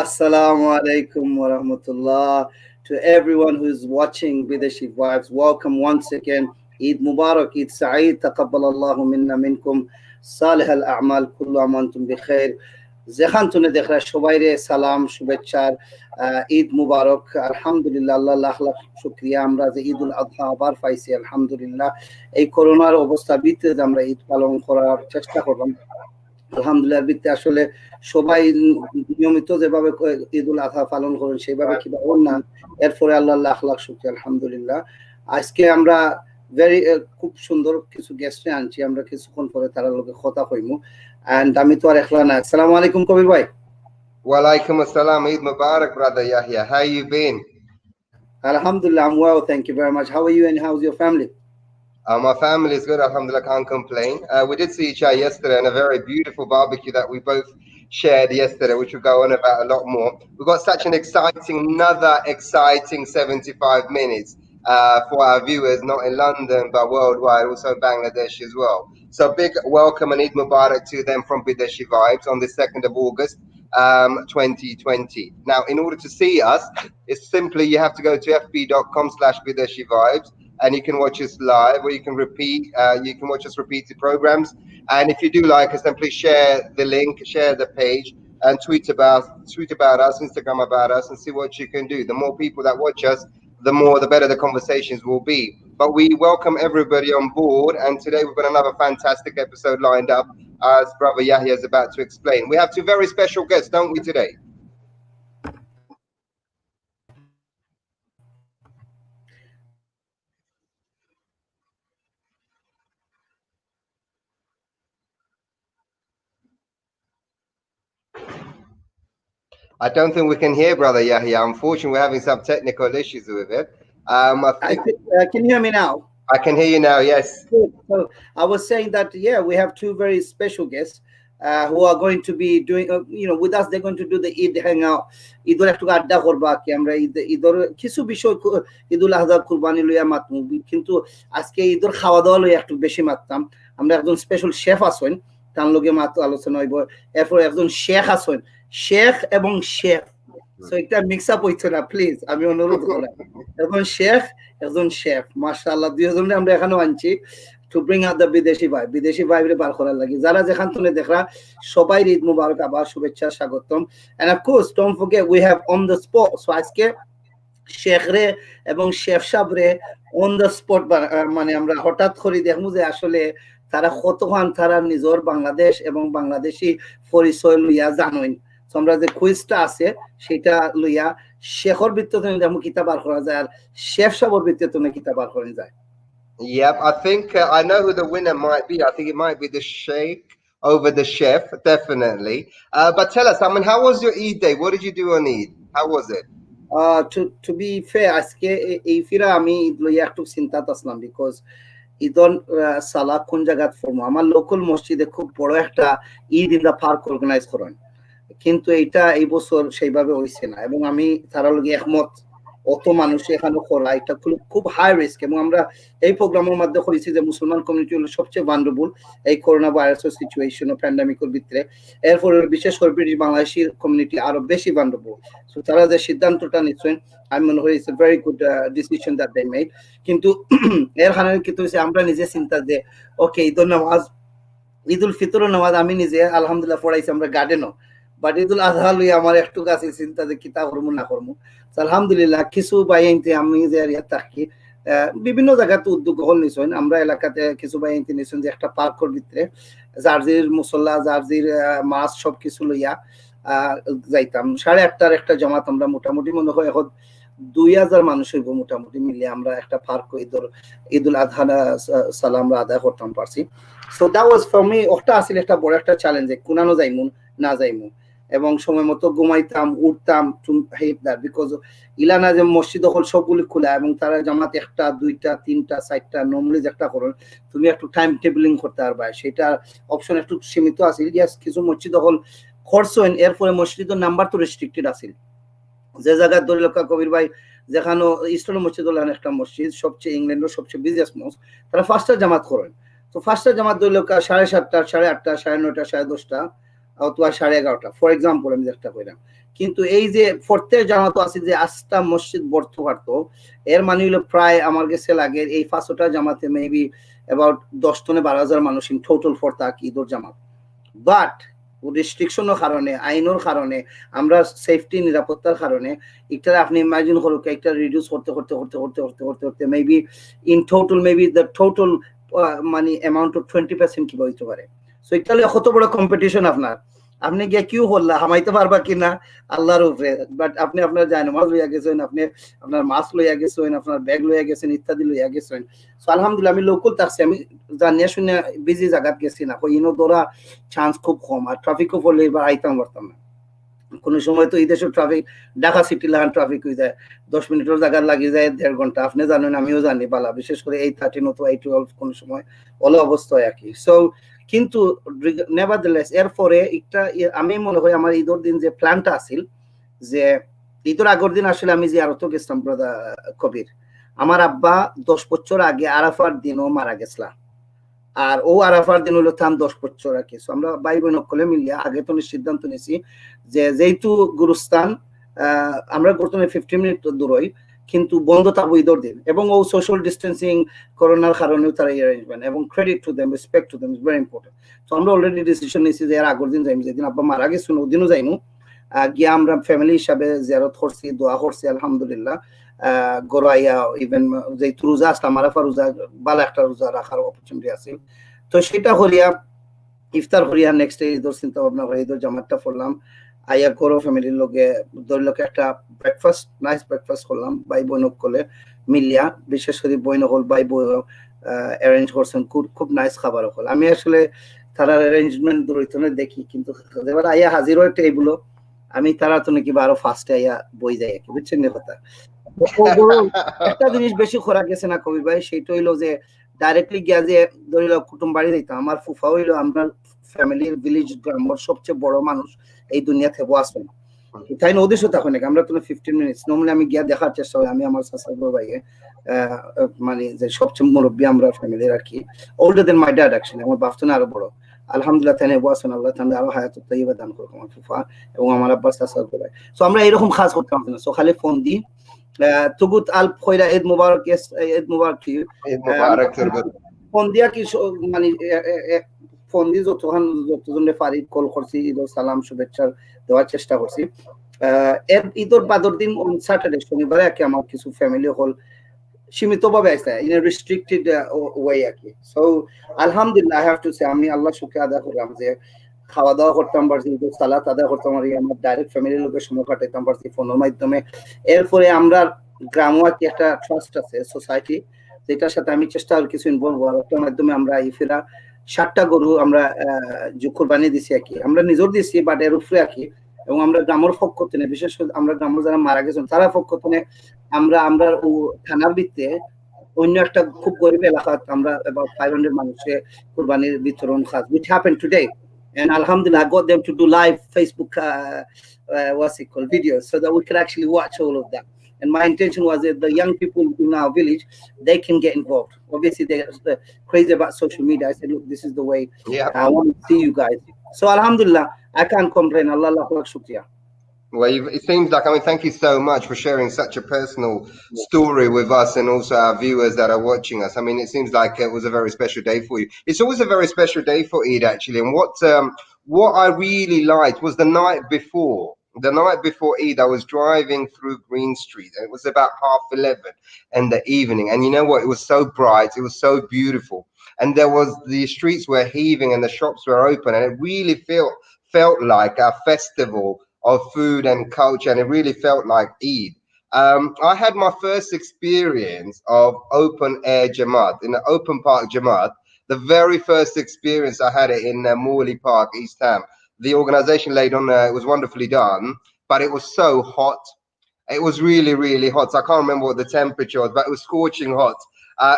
Assalamu alaikum wa rahmatullah to everyone who is watching Bideshi Vibes. Welcome once again. Eid Mubarak, Eid Sa'id, taqabbalallahu minna minkum, salih al-a'mal, kullu amantum bi khair. যেখান তুনে দেখরা সবাইরে সালাম শুভেচ্ছার ঈদ মুবারক। আলহামদুলিল্লাহ, আল্লাহ লাখ লাখ শুকরিয়া আমরা যে ঈদুল আযহা আবার পাইছি আলহামদুলিল্লাহ। এই করোনার অবস্থা ভিত্তিতে আমরা ঈদ পালন করার চেষ্টা করলাম আলহামদুলিল্লাহ। ভিত্তিতে আসলে সবাই নিয়মিত যেভাবে ঈদুল আযহা পালন করেন সেভাবে কি পালন না, এরপরে আল্লাহ লাখ লাখ শুকরিয়া আলহামদুলিল্লাহ। আজকে আমরা খুব সুন্দর কিছু গেস্ট আনছি, আমরা কিছুক্ষণ পরে তারা লোকে কথা কইমু। And আমি তো আর একলা না। আসসালামু আলাইকুম কবির ভাই। Walaikum assalam. Eid Mubarak, brother Yahya. How you been? Alhamdulillah, I'm well, thank you very much. How are you and how's your family? My family is good, alhamdulillah, can't complain. We did see each other yesterday in a very beautiful barbecue that we both shared yesterday, which we'll go on about a lot more. We've got such an another exciting 75 minutes for our viewers, not in London, but worldwide, also Bangladesh as well. So big welcome and Eid Mubarak to them from Bideshi Vibes on the 2nd of August, 2020. Now, in order to see us, it's simply you have to go to fb.com/Bideshi Vibes. And you can watch us live, or you can watch us repeated programs. And if you do like us, then please share the link, share the page, and tweet about us, Instagram about us, and see what you can do. The more people that watch us, the better the conversations will be. But we welcome everybody on board, and today we've got another fantastic episode lined up, as Brother Yahya is about to explain. We have two very special guests, don't we, today? I don't think we can hear Brother Yahya. Unfortunately, we're having some technical issues with it. Can you hear me now? I can hear you now, yes. Good. So I was saying that, yeah, we have two very special guests who are going to be doing, with us. They're going to do the Eid hangout. Idor একটু আড্ডা করবা কি আমরা ঈদর কিছু বিষয় ঈদুল আযহা কুরবানি লইয়া মাতমু, কিন্তু আজকে ঈদর খাওয়া দাওয়া লইয়া একটু বেশি মাততাম। আমরা একজন স্পেশাল শেফ আছেন, তার লগে মাত্র আলোচনা হইব। এরপর একজন শেখ আছেন, শেখ এবং শেফ, সো এটা মিক্স আপ হইছে না, প্লিজ আমি অনুরোধ করলাম। একজন শেখ, একজন শেফ, মাশাআল্লাহ দুইজনে আমরা এখানে আনছি টু ব্রিং আউট দ্য বিদেশি ভাইব, বিদেশি ভাইবরে বার করার লাগি। যারা যেখান থেকে দেখরা সবাই ঈদ মুবারক, আবার শুভেচ্ছা, স্বাগতম। End of course don't forget we have on the spot, so আজকে শেখ রে এবং শেফ সাহেব রে অন দ্য স্পট মানে আমরা হঠাৎ করে দেখমু যে আসলে তারা কতক্ষণ তারা নিজের বাংলাদেশ এবং বাংলাদেশি পরিচয় লইয়া জানেন। আমরা যে কুইজটা আছে সেটা লইয়া শেখর ভিত্তিতে যেমন কিতাব বার করা যায় আর শেফ সাহেবের ভিত্তিতে কিতাব বার করা যায়। Yep, I think I know who the winner might be. I think it might be the sheikh over the chef, definitely. But tell us, I mean, how was your Eid day? What did you do on Eid? How was it? To be fair, আজকে এই ফিরা আমি ঈদ লইয়া একটু চিন্তাত আসলাম, because ঈদন সালা কোন জায়গাত ফরমো। আমার লোকাল মসজিদে খুব বড় একটা Eid in the park organize করেন, কিন্তু এইটা এই বছর সেইভাবে হইছে না, এবং আমি তারা লগে একমত। অত মানুষ এখানে করা এটা খুব হাই রিস্ক, এবং আমরা এই প্রোগ্রামের মধ্যে করেছি যে মুসলমান কমিউনিটি হলো সবচেয়ে ভালনারেবল এই করোনা ভাইরাসের সিচুয়েশন ও প্যান্ডামিকের ভিতরে। এরপরে বিশেষ করে ব্রিটিশ বাংলাদেশি কমিউনিটি আরো বেশি ভালনারেবল। সো তারা যে সিদ্ধান্তটা নিচ্ছেন আমি মনে করি it's a very good decision that they made. কিন্তু এর কারণে কিন্তু আমরা নিজে চিন্তা যে ওকে ঈদুল নামাজ, ঈদুল ফিতরের নামাজ আমি নিজে আলহামদুলিল্লাহ পড়াইছি আমরা গার্ডেনও, বাট ঈদুল আযহা লইয়া আমার একটু কাছে চিন্তা যে কিতা করবো না করবো। আলহামদুলিল্লাহ কিছু বাইনতে আমি যে এরিয়া থাকি বিভিন্ন জায়গাতে উদ্যোগ গ্রহণ নিছেন। আমরা এলাকাতে কিছু বাইনতে নিছেন যে একটা পার্কের ভিতরে জার্জির মুসল্লা, জার্জির মাছ সবকিছু লইয়া যাইতাম। 8:30টার একটা জামাত আমরা মোটামুটি মনে হয় এখন 2000 মানুষ হইব মোটামুটি মিলে আমরা একটা পার্ক ঈদুল আযহা সালাম আদায় করতাম পারছি। So that was for me, ওটা আসলে একটা বড় একটা চ্যালেঞ্জ যে কোনানো যাইমু না যাইমু, এবং সময় মতো ঘুমাইতাম, উঠতাম two hate that, because Ilana যে মসজিদ হল সবগুলি খোলা, এবং তারা জামাত 1টা 2টা 3টা 4টা নর্মালি একটা করুন, তুমি একটু টাইম টেবিলিং করতে পারবা, সেটা অপশন একটু সীমিত আছিল। ইয়াস, কিছু মসজিদ হল খরচ হইন, এরপরে মসজিদের নাম্বার তো রেস্ট্রিক্টেড আছিল। যে জায়গায় ধরে লোকা কবির ভাই যেখানে ইস্টার্ন মসজিদ হল একটা মসজিদ, সবচেয়ে ইংল্যান্ডের সবচেয়ে বিজিয়েস্ট মসজিদ, তারা 5টা জামাত করেন। তো 5টা জামাত ধরে লোকা 7:30টা 8:30 9:30 10:30 অথবা 11:30 ফর এক্সাম্পল আমি চেষ্টা কইলাম। কিন্তু এই যে প্রত্যেক জামাত আছে যে 8টা মসজিদ বর্ত পারতো, এর মানে হলো প্রায় আমার কাছে লাগে এই 5টা জামাতে মেবি অ্যাবাউট 10 থেকে 12,000 মানুষ ইন টোটাল ফর তাক ঈদর জামাত। বাট রেস্ট্রিকশনের কারণে, আইনের কারণে, আমরা সেফটি নিরাপত্তার কারণে একটা আপনি ইমাজিন করুন একটা রিডিউস করতে maybe in total maybe the total মানে অ্যামাউন্ট অফ 20% কি হইতে পারে। সো এটা কত বড় কম্পিটিশন আপনার, আপনি গিয়ে কিউ করলা হামাইতে পারবা কিনা আল্লাহর উপরে। বাট আপনি আপনার যায় নামাজ লইয়া গেছেন, আপনি আপনার মাছ লইয়া গেছেন, আপনার ব্যাগ লইয়া গেছেন, ইত্যাদি লইয়া গেছেন। সো আলহামদুলিল্লাহ আমি লোকাল থাকছি, আমি জানিয়া শুনে বিজি জায়গাত গেছি না, ইনো ধরা চান্স খুব কম, আর ট্রাফিকও পড়লে এবার আইতাম পারতাম না। কোনো সময় তো এই দেশের ট্রাফিক, ঢাকা সিটি লাগান ট্রাফিক হয়ে যায় 10 মিনিটের জায়গা লাগিয়ে যায় 1.5 ঘন্টা, আপনি জানেন আমিও জানি বালা, বিশেষ করে 8:13 অথবা 8:12 কোনো সময় ওলা অবস্থা হয় আর কি। সো কিন্তু নেভারদেলেস এরপরে একটা আমি মনে হয় আমার ঈদের দিন যে প্ল্যানটা আছিল, যে ঈদের আগের দিন আসলে আমি জিয়ারত গেছিলাম ব্রাদার কবির, আমার আব্বা 10 বছর আগে আরাফার দিনও মারা গেছিলা, আর ও আরাফার দিন হলো থাম 10 বছর আর কি। আমরা ভাই বোন সকলে মিলিয়া আগে তো সিদ্ধান্ত নিয়েছি যে যেহেতু গুরুস্থান আমরা প্রথমে 15 মিনিট দূর হই, কিন্তু বন্ধ থাকবো ঈদের দিন, এবং ও সোশ্যাল ডিস্টেন্সিং করোনার কারণেও তারা অ্যারেঞ্জমেন্ট, এবং credit to them, respect to them is very important. তো আমরা অলরেডি ডিসিশন নিয়েছি যে এর আগের দিন যাইম, যেদিন আব্বা মারা গেছিল ওদিনও যাইমু, গিয়া আমরা ফ্যামিলি হিসাবে জিয়ারত করছি, দোয়া করছি আলহামদুলিল্লাহ। গড়াইয়া ইভেন যেহেতু রোজা আসলাম আরাফা রোজা ভালো একটা রোজা রাখার অপরচুনিটি আছে, তো সেটা করিয়া ইফতার করিয়া নেক্সট ডে ঈদের চিন্তা ভাবনা করে ঈদের জামাতটা পড়লাম, আইয়া করো ফ্যামিলির লোকে ধরলোকে একটা ব্রেকফাস্ট, নাইস ব্রেকফাস্ট করলাম ভাই বোন কলে মিলিয়া, বিশেষ করে বইন হল ভাই বোন অ্যারেঞ্জ করছেন, খুব খুব নাইস খাবার হল। আমি আসলে তারা অ্যারেঞ্জমেন্ট দরিদ্র দেখি, কিন্তু এবার আইয়া হাজির হয় টেবিলও, আমি তারা তো নাকি আরো ফার্স্টে আইয়া বই যাই আর কি, বুঝছেন না কথা। একটা জিনিস বেশি খোরাক গেছে না কবি ভাই, সেটা হইলো যে ডাইরেক্টলি গিয়া যে ধরিল কুটুম বাড়ি দিতাম, আমার ফুফা হইলো আমরা ফ্যামিলির ভিলেজ গ্রামের সবচেয়ে বড় মানুষ এই দুনিয়াতে আসেন, তাই না ওদেশও তখন নাকি আমরা তো 15 মিনিটস নর্মালি আমি গিয়া দেখার চেষ্টা করি, আমি আমার চাচার বড় ভাইকে মানে যে সবচেয়ে মুরব্বী আমরা ফ্যামিলির আর কি, older than my dad actually, আমার বাপ তো আরো বড় আলহামদুলিল্লাহ, তাই আসেন আল্লাহ তাহলে আরো হায়াত তাইবা দান করুক আমার ফুফা এবং আমার আব্বা চাচার বড় ভাই। সো আমরা এরকম খাস করতাম না, সো খালি ফোন দিই তুগুত আল খয়রা ঈদ মুবারক, ঈদ মুবারক কি ঈদ মুবারক ফোন দিয়া কি মানে ফোন দিয়ে যতজনে পারি কল করছি, ঈদের সালাম শুভেচ্ছা দেওয়ার চেষ্টা করছি। এর ঈদের বাদর দিন স্যাটারডে শনিবারে আর কি আমার কিছু ফ্যামিলি হল সীমিত ভাবে আছে ইন এ রেস্ট্রিক্টেড ওয়ে আর কি। সো আলহামদুলিল্লাহ আই হ্যাভ টু সে আমি আল্লাহ শুকরিয়া আদায় করলাম যে খাওয়া দাওয়া করতাম পারছি, সালাত আদায় করতাম পারি, আমার ডাইরেক্ট ফ্যামিলির লোকের সময় কাটাইতাম পারছি ফোনের মাধ্যমে। এরপরে আমরা গ্রামও কি একটা ট্রাস্ট আছে সোসাইটি, যেটার সাথে আমি চেষ্টা করি কিছু ইনভলভ হওয়ার, ওটার মাধ্যমে আমরা ইফেরা 7টা গরু আমরা কোরবানি দিছি আর কি, আমরা নিজের দিছি বাট এর উপরে আর কি, এবং আমরা গ্রামের পক্ষ থেকে বিশেষ করে আমরা গ্রামের যারা মারা গেছেন তারা পক্ষ থেকে আমরা আমরা থানার ভিত্তিতে অন্য একটা খুব গরিব এলাকাত আমরা about 500 মানুষের কুরবানির বিতরণ খাস which happened today, and alhamdulillah I got them to do live Facebook what's it called videos so that we could actually watch all of that. And my intention was that the young people in our village, they can get involved. Obviously they're crazy about social media. I said look, this is the way I want to see you guys. So alhamdulillah I can't complain. Allah shukriya. Well, it seems like, I mean, thank you so much for sharing such a personal story with us and also our viewers that are watching us. I mean, it seems like it was a very special day for you. It's always a very special day for Eid, actually. And what I really liked was the night before. The night before Eid, I was driving through Green Street, and it was about 11:30 in the evening. And you know what? It was so bright. It was so beautiful. And the streets were heaving and the shops were open. And it really felt like a festival of food and culture, and it really felt like Eid. I had my first experience of open air Jamaat, in an open park Jamaat. The very first experience I had it in Morley Park, East Ham. The organization laid on, it was wonderfully done, but it was so hot. It was really, really hot. So I can't remember what the temperature was, but it was scorching hot.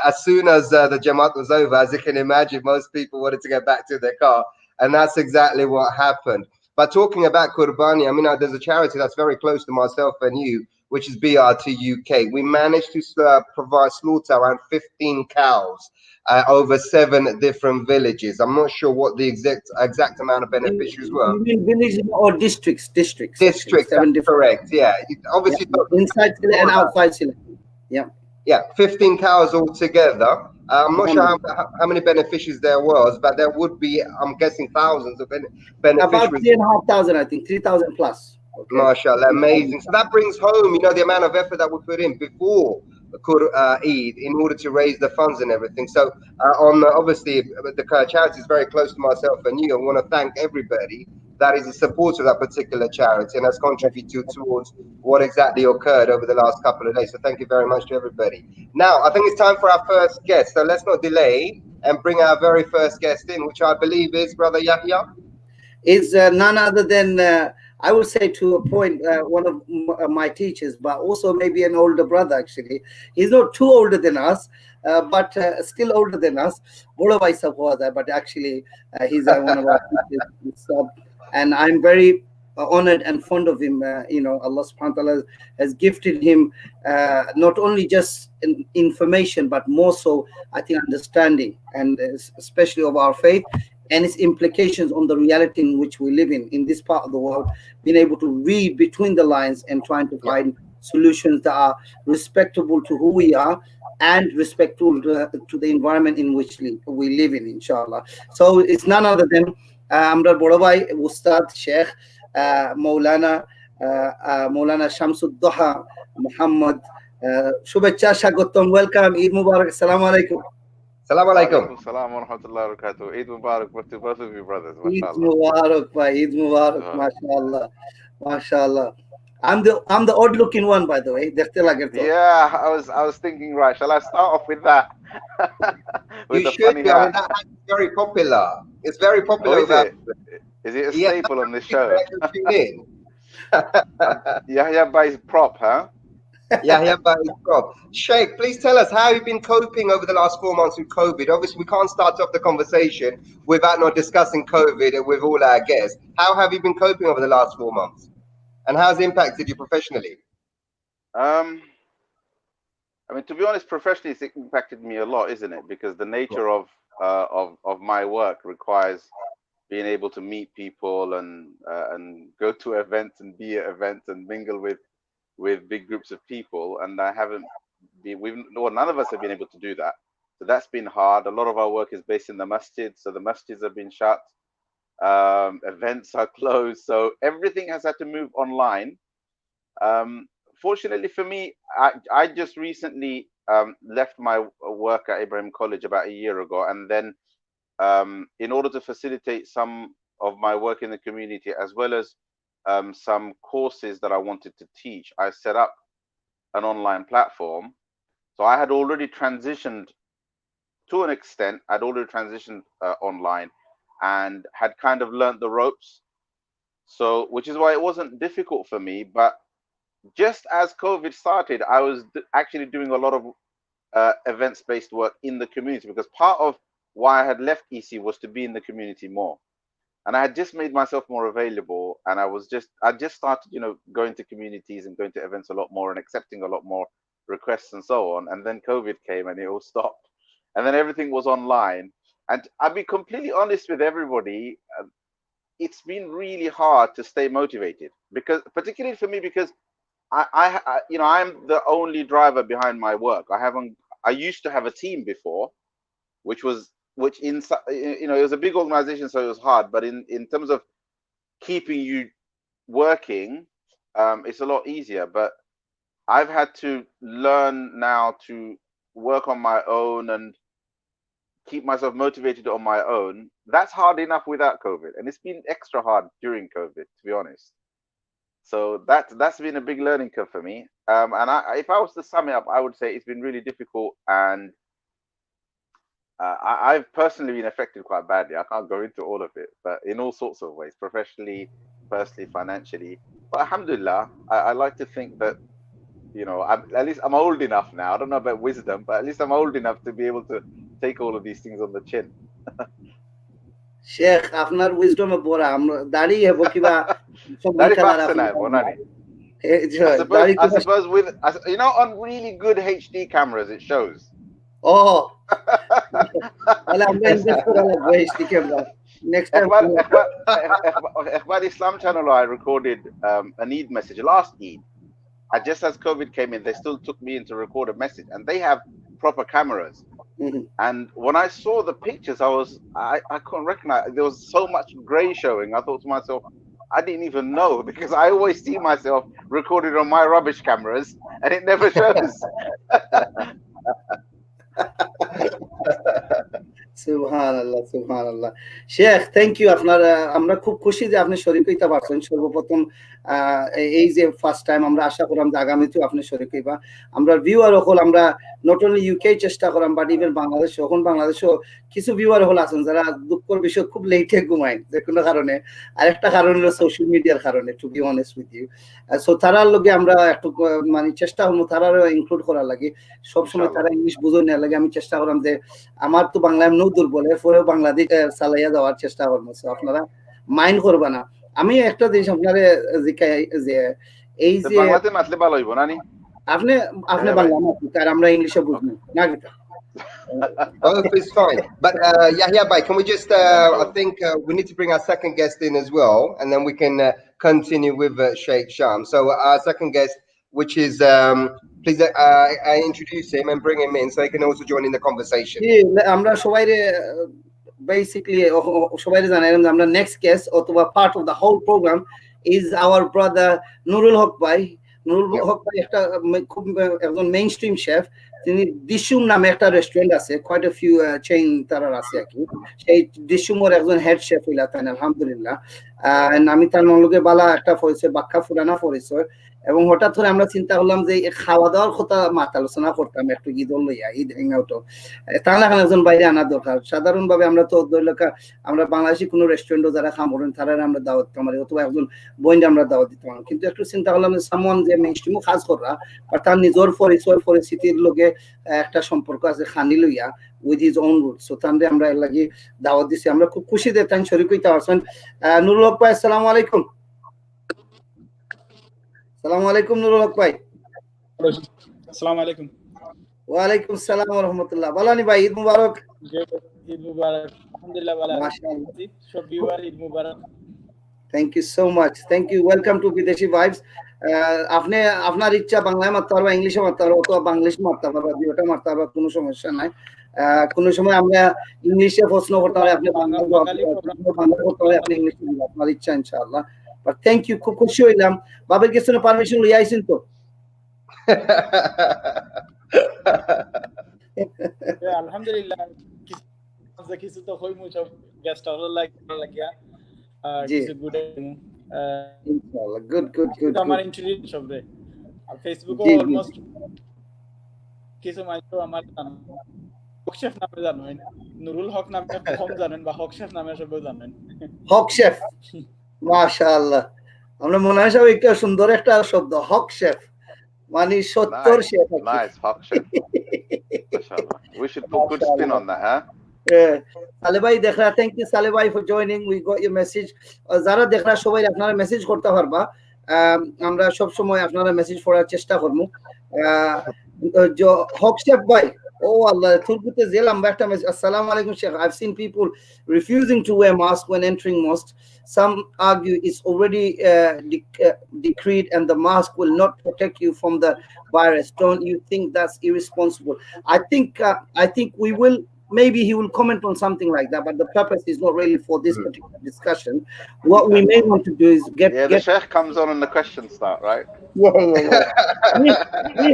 As soon as the Jamaat was over, as you can imagine, most people wanted to get back to their car, and that's exactly what happened. But talking about Qurbani, I mean, there's a charity that's very close to myself and you which is BRT UK. We managed to provide slaughter around 15 cows over 7 different villages. I'm not sure what the exact amount of beneficiaries were. You mean villages or districts? Districts, actually. Districts, 7 different. correct. Yeah, Yeah, obviously inside Sylhet and outside Sylhet. Yeah. Yeah, 15 cows altogether. I'm not sure how many beneficiaries there was, but there would be, I'm guessing, thousands of About beneficiaries. 3,500, I think, 3,000 plus. Okay. MashaAllah, amazing. So that brings home, the amount of effort that we put in before Eid in order to raise the funds and everything. So obviously, the charity is very close to myself and you. I want to thank everybody that is a supporter of that particular charity and has contributed towards what exactly occurred over the last couple of days. So thank you very much to everybody. Now, I think it's time for our first guest. So let's not delay and bring our very first guest in, which I believe is Brother Yahya. Is none other than, I would say to a point, one of my teachers, but also maybe an older brother, actually. He's not too older than us, but still older than us. But actually, he's one of our teachers. And I'm very honored and fond of him. Allah subhanahu wa ta'ala has gifted him not only just information, but more so, I think, understanding, and especially of our faith and its implications on the reality in which we live in this part of the world, being able to read between the lines and trying to find solutions that are respectable to who we are and respectful to the environment in which we live in, inshallah. So it's none other than Amrar Borabai, Ustad Sheikh Maulana Shamsuddoha Muhammad. Shubhecha Shagotam, welcome, Eid Mubarak, Assalamu alaikum. Assalamu alaikum. Salam wa rahmatullahi wa barakatuh. Eid Mubarak to both of you brothers. Eid Mubarak, Eid Mubarak, mashallah, mashallah. I'm the odd looking one, by the way. Yeah, I was thinking, right, shall I start off with that? With you should. That hat is very popular. It's very popular. Oh, is it a staple on the show? Yahya buys prop, huh? Yeah, but Sheikh, please tell us how you've been coping over the last 4 months with COVID. Obviously, we can't start off the conversation without not discussing COVID with all our guests. How have you been coping over the last 4 months, and how's it impacted you professionally? I mean, to be honest, professionally, it's impacted me a lot, isn't it? Because the nature of my work requires being able to meet people and go to events and be at events and mingle with big groups of people, and I haven't been, none of us have been able to do that. So that's been hard. A lot of our work is based in the masjid, so the masjids have been shut, events are closed, so everything has had to move online. Fortunately for me, I just recently left my work at Ibrahim College about a year ago, and then in order to facilitate some of my work in the community, as well as some courses that I wanted to teach, I set up an online platform. So I had already transitioned to an extent. I'd already transitioned online and had kind of learned the ropes. So, which is why it wasn't difficult for me. But just as COVID started, I was actually doing a lot of events-based work in the community, because part of why I had left EC was to be in the community more. And I had just made myself more available, and I just started, going to communities and going to events a lot more and accepting a lot more requests and so on. And then COVID came and it all stopped. And then everything was online. And I'll be completely honest with everybody, it's been really hard to stay motivated, because particularly for me, because I'm the only driver behind my work. I used to have a team before, which in, it was a big organization, so it was hard. But in terms of keeping you working, it's a lot easier. But I've had to learn now to work on my own and keep myself motivated on my own. That's hard enough without COVID, and it's been extra hard during COVID, to be honest. So that's been a big learning curve for me. And if I was to sum it up, I would say it's been really difficult, and I've personally been affected quite badly. I can't go into all of it, but in all sorts of ways, professionally, personally, financially. But alhamdulillah, I like to think that, at least I'm old enough now. I don't know about wisdom, but at least I'm old enough to be able to take all of these things on the chin. Sheikh, আপনার wisdom বড়, আমরা দাঁড়িয়ে হবো কিবা দাঁড়িয়ে পাচ্ছে না, Banani. I suppose with, you know, on really good HD cameras it shows. Oh. Well, আমরা ইনভেস্ট করা লাগবে HD camera next time. Ikhbar Islam channel, I recorded an Eid message last Eid. And just as COVID came in, they still took me in to record a message, and they have proper cameras. And when I saw the pictures, I couldn't recognize. There was so much gray showing. I thought to myself, I didn't even know, because I always see myself recorded on my rubbish cameras, and it never shows. সুবহানাল্লাহ সুবহানাল্লাহ Sheikh thank you আপনার আমরা খুব খুশি যে আপনি শরীক হইতে পারছেন সর্বপ্রথম এই যে ফার্স্ট টাইম আমরা আশা করাম যে আগামীতেও আপনি শরীক হইবা আমরা ভিউয়ার হল আমরা নট অনলি ইউকে চেষ্টা করাম বাট ইভেন বাংলাদেশ এখন বাংলাদেশও কিছু ভিউয়ার হল আছেন যারা দুঃখের বিষয় খুব লেটে ঘুমায় যে কোনো কারণে আরেকটা কারণ হলো সোশ্যাল মিডিয়ার কারণে to be honest with you so তারার লগে আমরা একটু মানে চেষ্টা করবো তারারও ইনক্লুড করার লাগে সবসময় তারা ইংলিশ বুঝো নেওয়ার লাগে আমি চেষ্টা করলাম যে আমার তো বাংলা এমনিও দুর্বল এরপরেও বাংলাদেশ চালাইয়া যাওয়ার চেষ্টা করবো আপনারা মাইন্ড করবা না আমি একটা জিনিস আপনারে যে এই যে বাংলাতে মাতলে ভালো হইব না নি আপনি আপনি বাংলা মাতলে আর আমরা ইংলিশে বুঝবো না কি Both is fine. But Yahya Bhai, can we just, I think we need to bring our second guest in as well, and then we can continue with Sheikh Sham. So our second guest, which is, please introduce him and bring him in so he can also join in the conversation. আমরা সবাইরে basically সবাইরে জানাইলাম যে আমরা next guest অথবা part of the whole program is our brother Nurul Haq Bhai. Nurul Haq Bhai একটা খুব একজন mainstream chef তিনি ডিশুম নামে একটা রেস্টুরেন্ট আছে কোয়াইট আ ফিউ চেইন তারার আছে আর কি সেই ডিশুমের একজন হেড শেফ হইলা তাই আলহামদুলিল্লাহ আমি তার লগে বালা একটা পরিচয় বাক্কা ফুরানা পরিচয় এবং হঠাৎ করে আমরা চিন্তা করলাম যে খাওয়া দাওয়ার কথা মাথা আলোচনা করতাম একটু ঈদ লইয়া ঈদ হ্যাং আউট তাহলে এখন একজন বাইরে আনা দরকার সাধারণভাবে আমরা তো আমরা বাংলাদেশি কোনো রেস্টুরেন্টও যারা খামরেন তারা আমরা দাওয়াত দিতাম অথবা একজন বইন্ডে আমরা দাওয়াত দিতাম কিন্তু একটু চিন্তা করলাম যে সামওয়ান যে মেইনস্ট্রিমও কাজ করা আর তার নিজের পরিচয় পরিস্থিতির লগে একটা সম্পর্ক আছে খানি লইয়া with his own root so তাহলে আমরা এর লাগি দাওয়াত দিছি আমরা খুব খুশি যে তাই শরীক হইতে পারছেন নুরুল হক ভাই আসসালামু আলাইকুম আসসালামু আলাইকুম নুরুল হক ভাই আসসালামু আলাইকুম ওয়া আলাইকুম আসসালাম ওয়া রাহমাতুল্লাহ বালানি ভাই ঈদ মুবারক ঈদ মুবারক আলহামদুলিল্লাহ ভালো মাশাআল্লাহ সব viewer Eid Mubarak thank you so much thank you welcome to Bideshi vibes আপনি আপনার ইচ্ছা বাংলায় মারতে পারবা ইংলিশে মারতে পারবা অথবা বাংলিশ মারতে পারবা দুটোটা মারতে পারবা কোনো সমস্যা নাই কোনো সময় আমরা ইংলিশে প্রশ্ন করতে পারি আপনি বাংলা করতে পারি আপনি ইংলিশে আপনার ইচ্ছা ইনশাআল্লাহ বাট থ্যাংক ইউ খুব খুশি হইলাম বাবার কাছে পারমিশন লই আইছেন তো আলহামদুলিল্লাহ কিছু তো হই মুই সব গেস্ট হল লাগিয়া কিছু গুড ইনশাআল্লাহ গুড আমার ইন্টারভিউ সব রে আর ফেসবুকে অলমোস্ট কিছু মাইতো আমার হক শেফ নামে জানেন নুরুল হক নামে কম জানেন বা হক শেফ নামে সব জানেন হক শেফ মাশাআল্লাহ আমরা মনে হয় সব একটা সুন্দর একটা শব্দ হক শেফ মানে 70 শেফ নাইস হক শেফ মাশাআল্লাহ we should put good spin on that huh সালে ভাই দেখরা থ্যাংক ইউ সালে ভাই for joining we got your message যারা দেখরা সবাই আপনারা মেসেজ করতে পারবা আমরা সব সময় আপনারা মেসেজ পড়ার চেষ্টা করব হক শেফ ভাই Oh Allah, Turkute Zelam Bakta message. Assalamu alaikum Sheikh. I've seen people refusing to wear mask when entering mosque. Some argue it's already decreed and the mask will not protect you from the virus. Don't you think that's irresponsible? I think we will. Maybe he will comment on something like that, but the purpose is not really for this particular discussion. What we may want to do is the Sheikh comes on and the questions start, right? We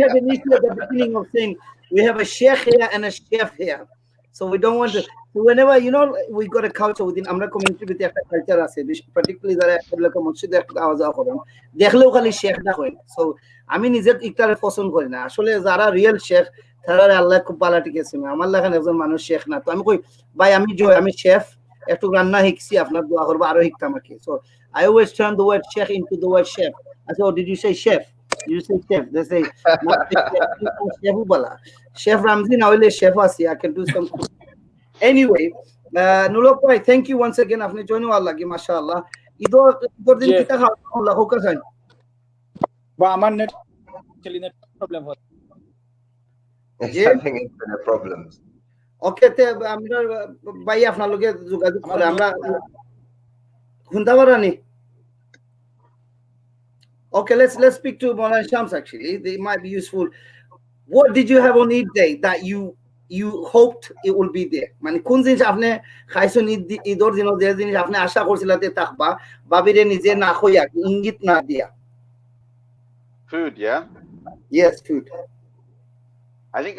had an issue at the beginning of saying we have a sheikh here and a chef here, so we don't want to. Whenever we got a culture within our community with একটা culture আছে, particularly যারা একটা মসজিদে একটা আওয়াজ করেন দেখলেও খালি শেখ না হয়। So আমি নিজে ইকটারে পছন্দ করি না আসলে যারা রিয়েল শেখ তারা আল্লাহ খুব ভালো টিকেছে আমার লাগান একজন মানুষ শেখ না তো আমি কই ভাই আমি শেফ একটু রান্না শিখছি আপনার দোয়া করবো আরো শিখতাম আর কি so I always turn the word sheikh into the word chef. I said, oh, did you say chef? You say chef. They say chef bala. Chef Ramzi now is chef asi. I can do some cooking. Anyway, Nulok bhai, thank you once again. Apne join wala ki mashallah. Idor din kita khala hoka khain. বা আমার net problem হয় It's Yeah. having internet problems. ওকে তে আমরা ভাই আপনার লগে যোগাযোগ আমার করে আমরা শুনতে পারানি Okay, let's speak to Maulana Shams actually. They might be useful. What did you have on Eid day that you hoped it will be there? মানে কোন জিনিস আপনি খাইছেন ঈদর দিন যে জিনিস আপনি আশা করছিলাতে থাকবা বাবিরে নিজে না হইয়া ইঙ্গিত না দিয়া Food, yeah. Yes, food. I think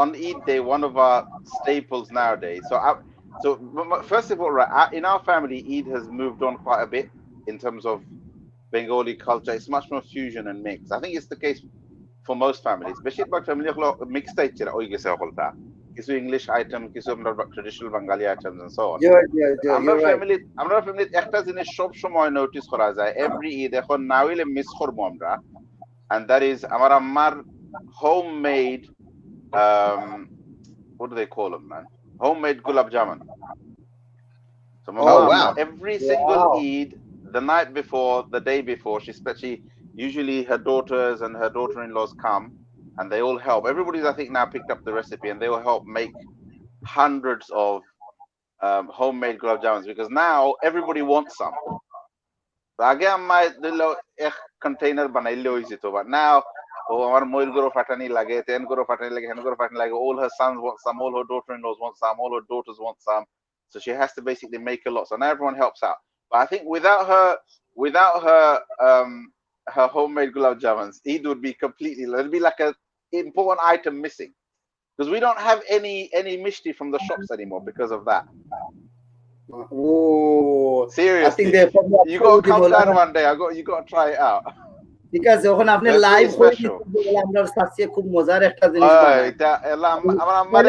on Eid day, one of our staples nowadays. So first of all, right, in our family, Eid has moved on quite a bit in terms of Bengali culture. It's much more fusion and mix. I think it's the case for most families. Especially about family mixed কিছু English item, কিছু traditional Bengali items and so on. You're right. আমরা family একটা জিনিস সব সময় notice করা যায় every Eid এখন না হইলে মিস করবো আমরা, and that is আমার আম্মার homemade what do they call them, man? Homemade gulab jamun. So my mom, wow. every single Eid, the night before, the day before, she usually her daughters and her daughter-in-laws come and they all help. Everybody's I think now picked up the recipe and they will help make hundreds of homemade gulab jamuns because now everybody wants some. So again my little container banailo is it, but now আমার ময়ূর গরু ফাটানি লাগে, তেন গরু ফাটানি লাগে, হেন গরু ফাটানি লাগে, all her sons want some, all her daughter-in-laws want some, all her daughters want some, so she has to basically make a lot, so now everyone helps out. But I think without her homemade gulab jamuns, Eid would be completely, it'd be like a important item missing because we don't have any mishti from the shops anymore because of that. Oh, Seriously, I think they're you got to come down one day. You got to try it out. because যখন আপনি That's live really হয়ে special. আমরা সাথে খুব মজার একটা জিনিস বানাই এটা আমার আমার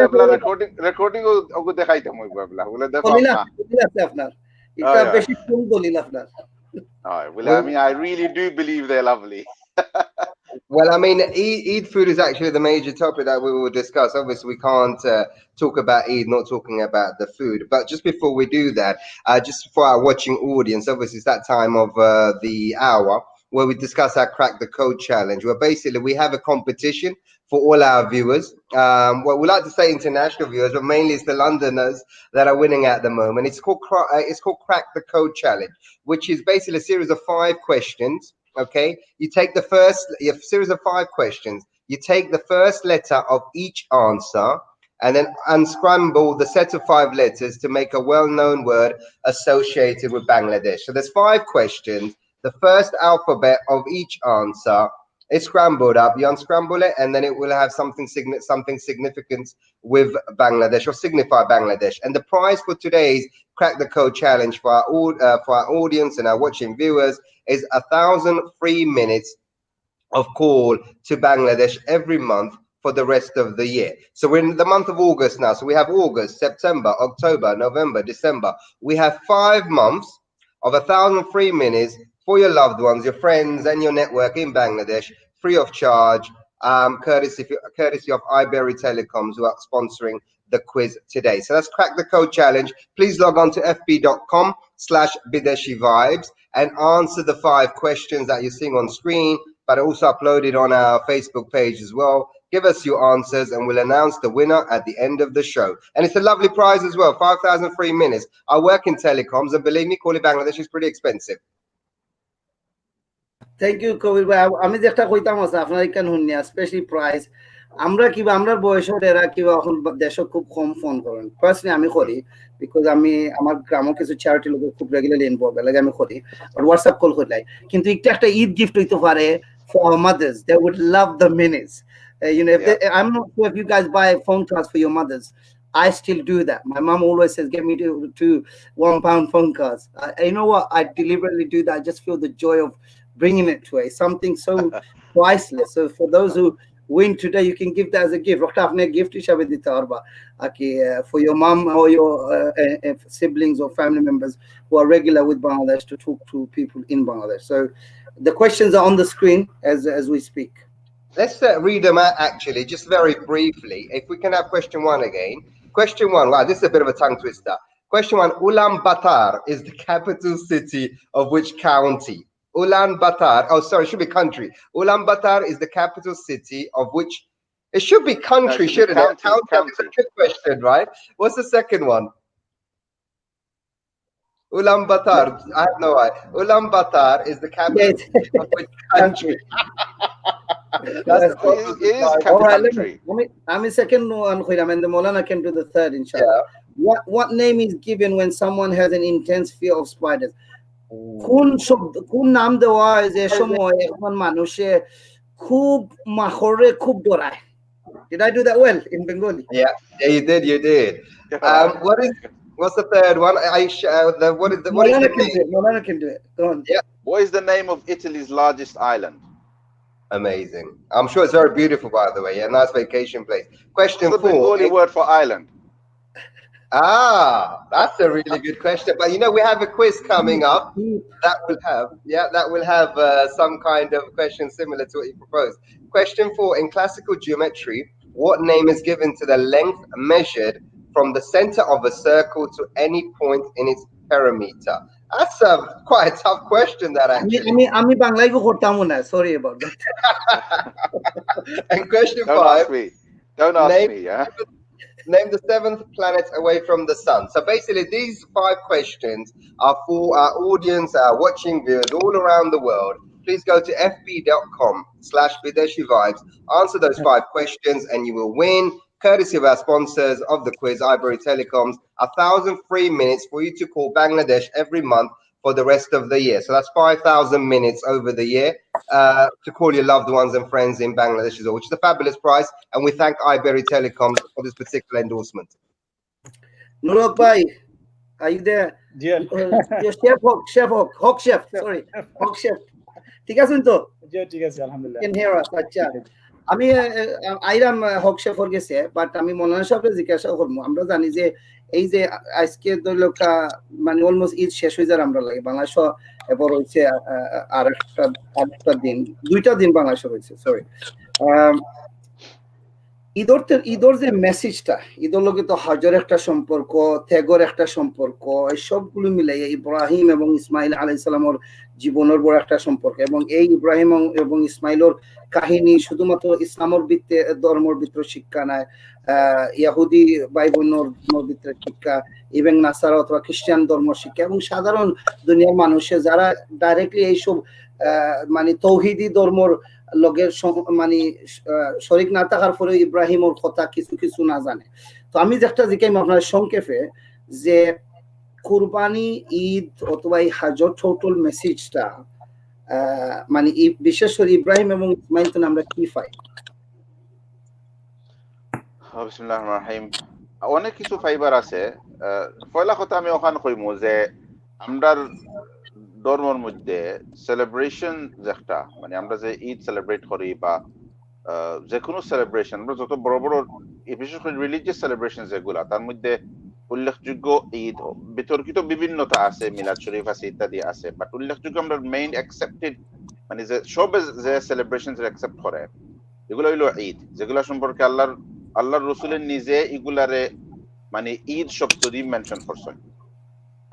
রেকর্ডিং ওগো দেখাইতাম ওই বাবলা বলে দেখো দলিল আম্মা আছে আপনার এটা বেশি কোন দলিল আপনার I mean I really do believe they're lovely. Well, I mean, Eid food is actually the major topic that we will discuss. Obviously, we can't talk about Eid not talking about the food. But just before we do that, just for our watching audience, obviously it's that time of the hour where we discuss our Crack the Code challenge, where basically we have a competition for all our viewers. Well, we like to say international viewers, but mainly it's the Londoners that are winning at the moment. It's called Crack the Code challenge, which is basically a series of 5 questions. Okay, you take the series of 5 questions. You take the first letter of each answer and then unscramble the set of 5 letters to make a well-known word associated with Bangladesh. So there's 5 questions. The first alphabet of each answer is scrambled up. You unscramble it, and then it will have something significant with Bangladesh or signify Bangladesh. And the prize for today's Crack the Code challenge for our audience and our watching viewers is 1,000 free minutes of call to Bangladesh every month for the rest of the year. So we're in the month of August now. So we have August, September, October, November, December. We have 5 months of 1,000 free minutes for your loved ones, your friends, and your network in Bangladesh, free of charge, courtesy of iBerry Telecoms, who are sponsoring the quiz today. So let's Crack the Code challenge. Please log on to fb.com/Bideshi Vibes and answer the 5 questions that you're seeing on screen, but also uploaded on our Facebook page as well. Give us your answers and we'll announce the winner at the end of the show. And it's a lovely prize as well, 5,000 free minutes. I work in telecoms and believe me, calling Bangladesh is pretty expensive. Thank you Kabir ভাই আমি যেটা কইতাম আছে আপনার এখানে শুনিয়া specially price আমরা কিবা আমরার বয়সের এরা কিবা এখন দেশ খুব কম ফোন করেন ফার্স্টলি আমি করি বিকজ আমি আমার গ্রামে কিছু চ্যারিটি লোক খুব রেগুলারলি ইনভলভ লাগে আমি করি আর হোয়াটসঅ্যাপ কল করলাই কিন্তু একটা ঈদ গিফট হইতে পারে for our mothers they would love the minutes you know I'm not sure if you guys buy phone cards for your mothers. I still do that. My mom always says get me to £1 phone cards. You know what, I deliberately do that. I just feel the joy of bringing it to her, something so priceless. So for those who win today, you can give that as a gift. Gift for your mom or your siblings or family members who are regular with Bangladesh to talk to people in Bangladesh. So the questions are on the screen as we speak. Let's read them out actually, just very briefly. If we can have question 1 again. Question 1, wow, this is a bit of a tongue twister. Question 1, Ulaanbaatar is the capital city of which county? Ulaanbaatar. Oh, sorry, it should be country. Ulaanbaatar is the capital city of which it should be country, No, it should be shouldn't it? county. It's a trick question, right? What's the second one? Ulaanbaatar. I have no idea. Ulaanbaatar is the capital Yes. city of which country? That's the problem. It is All right, country. I'm second one, and the Molana can do the third, inshallah. What name is given when someone has an intense fear of spiders? কোন নাম দেওয়া হয় যে সময় এখন মানুষে খুব মাখরে খুব ডরায়? Did I do that well in Bengali? Yeah, you did. What's the third one? What is the name? Molana can do it. Go on. Yeah. What is the name of Italy's largest island? Amazing. I'm sure it's very beautiful, by the way. Yeah, nice vacation place. Question What's the 4. Bengali word for island? That's a really good question. But we have a quiz coming up that will have some kind of question similar to what you proposed. Question 4: in classical geometry, what name is given to the length measured from the center of a circle to any point in its perimeter? That's quite a tough question, that actually. আমি বাংলায় করতাম না, sorry about that. And question 5. Don't ask me. Yeah. Name the 7th planet away from the sun. So basically, these 5 questions are for our audience, our watching viewers all around the world. Please go to fb.com/Bideshi Vibes. Answer those 5 questions, and you will win, courtesy of our sponsors of the quiz, Ivory Telecoms, 1,000 free minutes for you to call Bangladesh every month for the rest of the year. So that's 5,000 minutes over the year to call your loved ones and friends in Bangladesh as well, which is a fabulous price. And we thank Ivory Telecoms for this particular endorsement. Nurok bhai, are you there? Yeah. Hawk chef. Sorry, Hawk chef. ঠিক আছেন তো? ঠিক আছে, আলহামদুলিল্লাহ। Can hear us? আচ্ছা, আমি আইরাম হক শেফর গেছে, but আমি মৌলানা সাহেবকে জিজ্ঞাসা করবো। আমরা জানি যে এই যে আজকে দৈলকা মানে অলমোস্ট ঈদ শেষ হয়ে যায় আমরা লাগে বাংলাদেশ, এবার হচ্ছে আরেকটা দিন, 2টা দিন বাংলাদেশ হয়েছে, সরি। ঈদর যে মেসেজটা, ঈদর লগে তো হজের একটা সম্পর্ক, ত্যাগর একটা সম্পর্ক, এই সবগুলো মিলে ইব্রাহিম এবং ইসমাইল আলাইহিস সালামের জীবনের বড় একটা সম্পর্ক, এবং এই ইব্রাহিম এবং ইসমাইলের কাহিনী শুধুমাত্র ইসলামের ভিত্তিতে ধর্মের ভিতরে শিক্ষা নয়, ইয়াহুদি ভাই বোনের ভিতরে শিক্ষা, এবং নাসারা অথবা খ্রিস্টান ধর্ম শিক্ষা, এবং সাধারণ দুনিয়ার মানুষে যারা ডাইরেক্টলি এইসব মানে তৌহিদি ধর্মর লগের মানে শরিক না থাকার পরে ইব্রাহিমের কথা কিছু কিছু না জানে। তো আমি যেটা জিজ্ঞাসা আপনার সংক্ষেপে যে কুরবানি, ঈদ অথবা এই হাজর টোটাল মেসেজটা মানে বিশেষ করে ইব্রাহিম এবং ইসমাইল থেকে আমরা কি পাই? বিসমিল্লাহির রহমানির রহিম। অনেক কিছু ফাইবার আছে। পয়লা কথা আমি ওখানে কইমু যে আমরার ধর্মের মধ্যে সেলিব্রেশন যেটা, মানে আমরা যে ঈদ সেলিব্রেট করি বা যে কোনো সেলিব্রেশন, আমরা যত বড় বড় বিশেষ করে রিলিজিয়াস সেলিব্রেশন যেগুলা, তার মধ্যে উল্লেখযোগ্য ঈদ, বিতর্কিত বিভিন্নতা আছে, মিলাদ শরীফ আছে, ইত্যাদি আছে, বাট উল্লেখযোগ্য আমরা মেইন অ্যাকসেপ্টেড মানে যে সব যে সেলিব্রেশন অ্যাকসেপ্ট করে এগুলো হইলো ঈদ, যেগুলা সম্পর্কে আল্লাহর রাসূলের নিজে এগুলারে মানে ঈদ শব্দ দিয়ে মেনশন করছেন।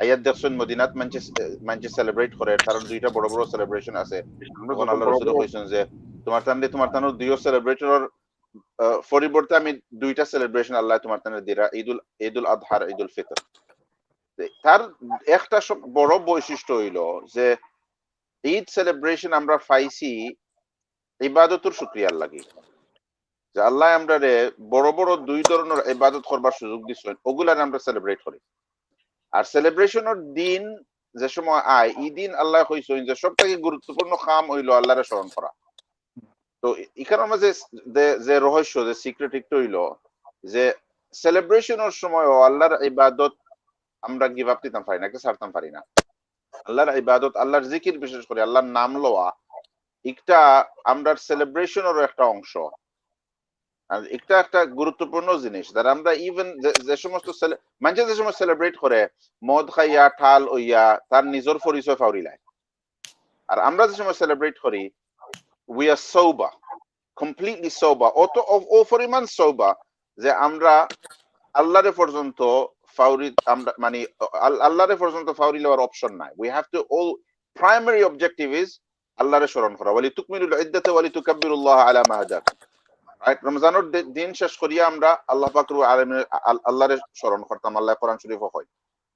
আয়াত দেখছেন মদিনাত মানছে সেলিব্রেট করে, কারণ 2টা বড় বড় সেলিব্রেশন আছে। আমরা কোন আল্লাহর রাসূল কইছেন যে তোমার তানোর 2 সেলিব্রেটর পরিবর্তে আমি 2টা সেলিব্রেশন আল্লাহ তোমার তানে দিরা, ঈদুল আযহা, ঈদুল ফিতর। তার একটা বড় বৈশিষ্ট্য হইলো যে ঈদ সেলিব্রেশন আমরা পাইছি ইবাদতের শুকরিয়ার লাগি, যে আল্লাহ আমরারে বড় বড় 2 ধরনের ইবাদত করবার সুযোগ দিছেন, ওগুলার আমরা সেলিব্রেট করি। আর সেলিব্রেশনের দিন যে সময় আয়, এই দিন আল্লাহ কইছেন যে সবথেকে গুরুত্বপূর্ণ কাম হইলো আল্লাহরে স্মরণ করা। তো এখানে মাঝে যে রহস্য, যে সিক্রেট একটু হইলো যে সেলিব্রেশনের সময় আল্লাহর ইবাদত আমরা গিভ আপ দিতাম পারি না, ছাড়তাম পারি না। আল্লাহর ইবাদত, আল্লাহর জিকির, বিশেষ করে আল্লাহর নাম লওয়া, একটা আমরা সেলিব্রেশনেরও একটা অংশ, আর এটা একটা গুরুত্বপূর্ণ জিনিস। যারা আমরা ইভেন যে সমস্ত মানুষ যে সময় সেলিব্রেট করে মদ খাইয়া ঠাল হইয়া তার নিজের পরিচয় ফাউরিলায়, আর আমরা যে সময় সেলিব্রেট করি we are sober, completely sober, ও পরিমাণ sober যে আমরা আল্লাহরে পর্যন্ত ফাউরি, আমরা মানে আল্লাহরে পর্যন্ত ফাউরি লওয়ার অপশন নাই। we have to all primary objective is আল্লাহর স্মরণ করা ওয়ালি তুকমিলুল ইদ্দাতা ওয়ালি তুকাব্বিরুল্লাহ আলা মা হাদাকুম রাইট রমজানের দিন শেষ করিয়া আমরা আল্লাহ পাক রব্বুল আলামিনের আল্লাহর স্মরণ করতাম আল্লাহ কোরআন শরীফ হয়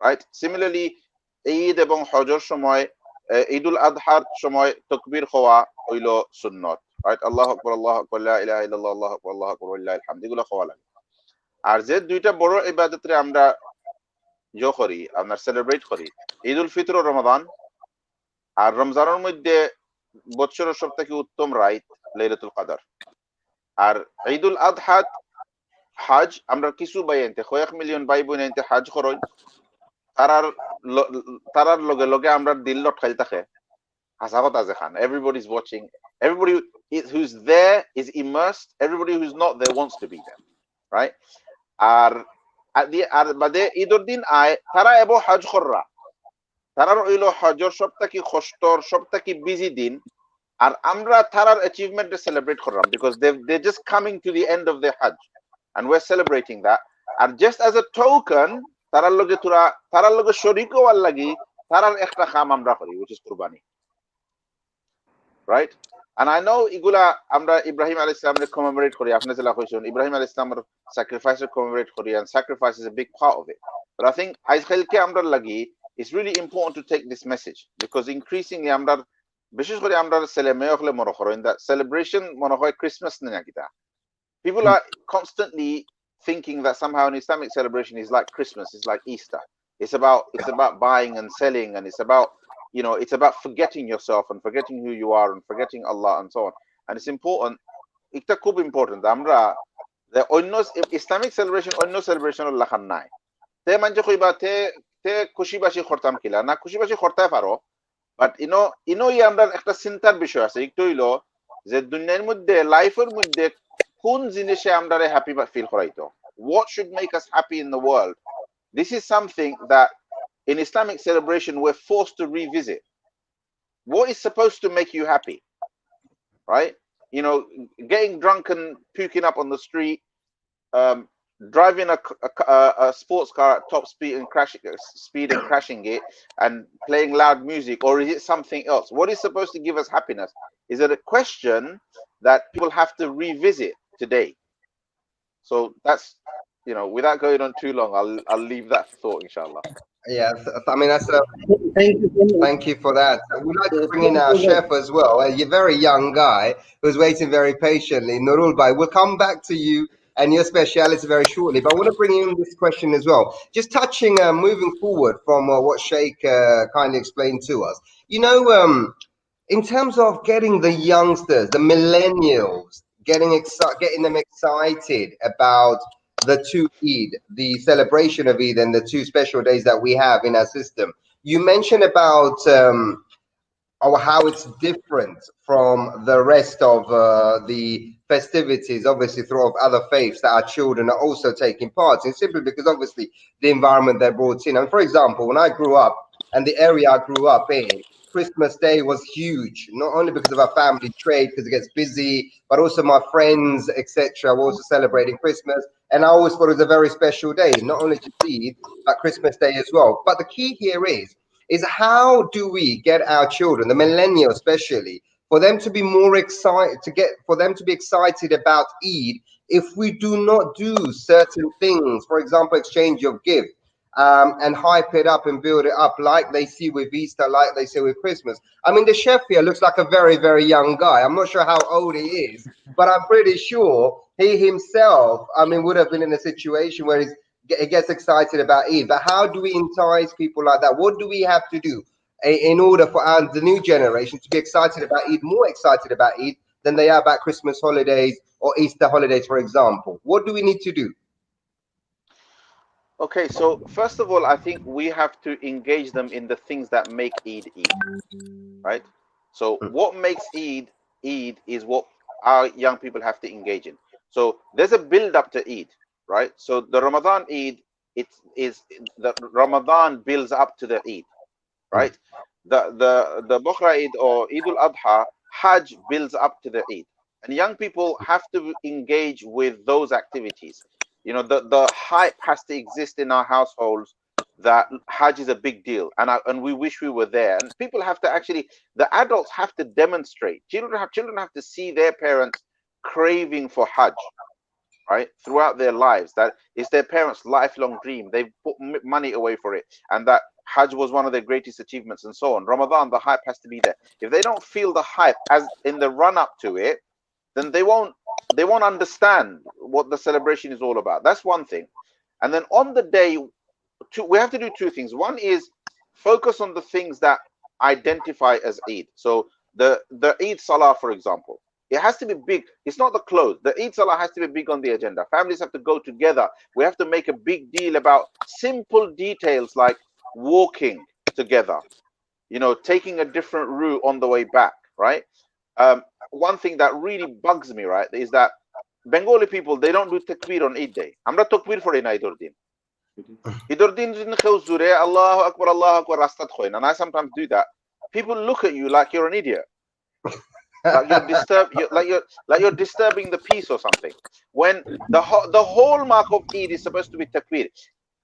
রাইট সিমিলারলি ঈদ এবং হজের সময় ঈদুল আযহার সময় তাকবীর হওয়া হইল সুন্নাত রাইট আল্লাহু আকবার লা ইলাহা ইল্লাল্লাহ আল্লাহু আকবার ওয়ালিল্লাহিল হামদ এগুলো হওয়া লাগে আর যে দুইটা বড় ইবাদতে আমরা করি আমরা সেলিব্রেট করি ঈদুল ফিতর ও রমাদান আর রমজানের মধ্যে বছরের সবথেকে উত্তম রাত লাইলাতুল কদর আর ঈদুল আযহা হজ আমরা কিছু বাইনতে কয়েক মিলিয়ন ভাই বোনতে হজ করেন তারার লগে লগে আমরা দিল লটকাইল থাকে হাসা কথা যেখান everybody is watching everybody who's there is immersed everybody who's not there wants to be there right আর বাদে ঈদের দিন আয় তারা এবং হজ কররা তারার হইল হজর সবথেকে কষ্টর সবথেকে বিজি দিন আর আমরা তারার অ্যাচিভমেন্ট সেলিব্রেট করলাম because they just coming to the end of their hajj and we're celebrating that and just as a token তারার লগে শরীক হওয়ার লাগি তারার একটা কাম আমরা করি which is কুরবানি right and I know এগুলা আমরা ইব্রাহিম আলাইহিস সালামের commemorate করি আপনি যেটা কইছেন ইব্রাহিম আলাইহিস সালামের sacrifice commemorate করি and sacrifice is a big part of it but I think আজকালকে আমরা লাগি it's really important to take this message because increasingly আমরা বিশেষ করে আমরা ছেলে মেয়ে হলে মনে করেন that celebration মনে হয় ক্রিসমাস না কিটা people are constantly thinking that somehow an Islamic celebration is like Christmas, it's like Easter. It's about buying and selling, and it's about it's about forgetting yourself and forgetting who you are and forgetting Allah and so on. And it's important. It's খুব important. আমরা the Islamic celebration অন্য celebration এর লাখান নাই। তে মানে কইবা তে খুশিবাসী করতাম কিলা না খুশিবাসী করতে পারো বাট আমরা একটা চিন্তার বিষয় আছে একটু হইলো যে দুনিয়ার মধ্যে লাইফের মধ্যে কোন জিনিসে আমরা হ্যাপি ফিল করাইতো what should make us happy in the world this is something that in Islamic celebration we're forced to revisit what is supposed to make you happy right getting drunk and puking up on the street driving a sports car at top speed and crashing it and playing loud music or is it something else what is supposed to give us happiness is it a question that people have to revisit today so that's without going on too long I'll leave that for thought inshallah Yes, I mean that's thank you for that. We'd like to bring in our chef as well. You're a very young guy who's waiting very patiently. Nurul Bhai, we'll come back to you and your speciality very shortly, but I want to bring in this question as well. Just touching, moving forward from what Sheikh kindly explained to us. In terms of getting the youngsters, the millennials, getting them excited about the two Eid, the celebration of Eid and the two special days that we have in our system. You mentioned about how it's different from the rest of the festivities, obviously through other faiths that our children are also taking part in, simply because obviously the environment they're brought in. And for example, when I grew up and the area I grew up in, Christmas Day was huge, not only because of our family trade, because it gets busy, but also my friends, etc., were also celebrating Christmas. And I always thought it was a very special day, not only to Eid, but Christmas Day as well. But the key here is how do we get our children, the millennials especially, for them to be more excited, for them to be excited about Eid if we do not do certain things, for example, exchange of gifts, and hype it up and build it up like they see with Easter, like they see with Christmas. I mean, the chef here looks like a very, very young guy. I'm not sure how old he is, but I'm pretty sure he himself, would have been in a situation where he gets excited about Eid. But how do we entice people like that? What do we have to do in order for the new generation to be excited about Eid, more excited about Eid than they are about Christmas holidays or Easter holidays, for example? What do we need to do? Okay, so first of all, I think we have to engage them in the things that make Eid Eid, right? So what makes Eid Eid is what our young people have to engage in. So there's a build up to Eid, right? So the Ramadan Eid, the Ramadan builds up to the Eid, right? The Bukhra Eid or Eid al-Adha, Hajj builds up to the Eid. And young people have to engage with those activities. The hype has to exist in our households that Hajj is a big deal, and we wish we were there. And people have to actually, the adults have to demonstrate. Children have to see their parents craving for Hajj, right, throughout their lives. That is their parents' lifelong dream. They've put money away for it, and that Hajj was one of their greatest achievements, and so on. Ramadan, the hype has to be there. If they don't feel the hype as in the run up to it, then they won't understand what the celebration is all about. That's one thing. And then on the day, we have to do two things. One is focus on the things that identify as Eid. So the Eid Salah, for example, it has to be big. It's not the clothes. The Eid Salah has to be big on the agenda. Families have to go together. We have to make a big deal about simple details like walking together, you know, taking a different route on the way back, right? One thing that really bugs me, right, is that Bengali people, they don't do takbir on Eid day. I'm not takbir for in Eidurdin. Eidurdin didn't khawzure, Allahu Akbar, Rastat khoin. And I sometimes do that. People look at you like you're an idiot. Like you're disturbing the peace or something. When the whole mark of Eid is supposed to be takbir.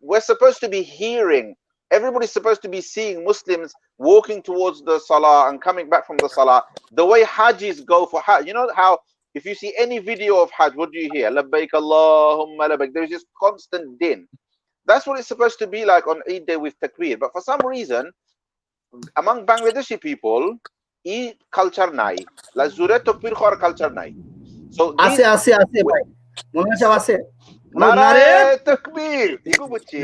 We're supposed to be hearing. Everybody's supposed to be seeing Muslims walking towards the salah and coming back from the salah. The way Hajis go for Hajj. You know how if you see any video of Hajj, what do you hear? Labbaik Allahumma labbaik. There's this constant din. That's what it's supposed to be like on Eid day with takbir. But for some reason, among Bangladeshi people, Eid culture nai. Like Zure takbir khor culture nai. So আছে ভাই মনে আছে আছে নারায়ে তাকবীর ego বুঝছি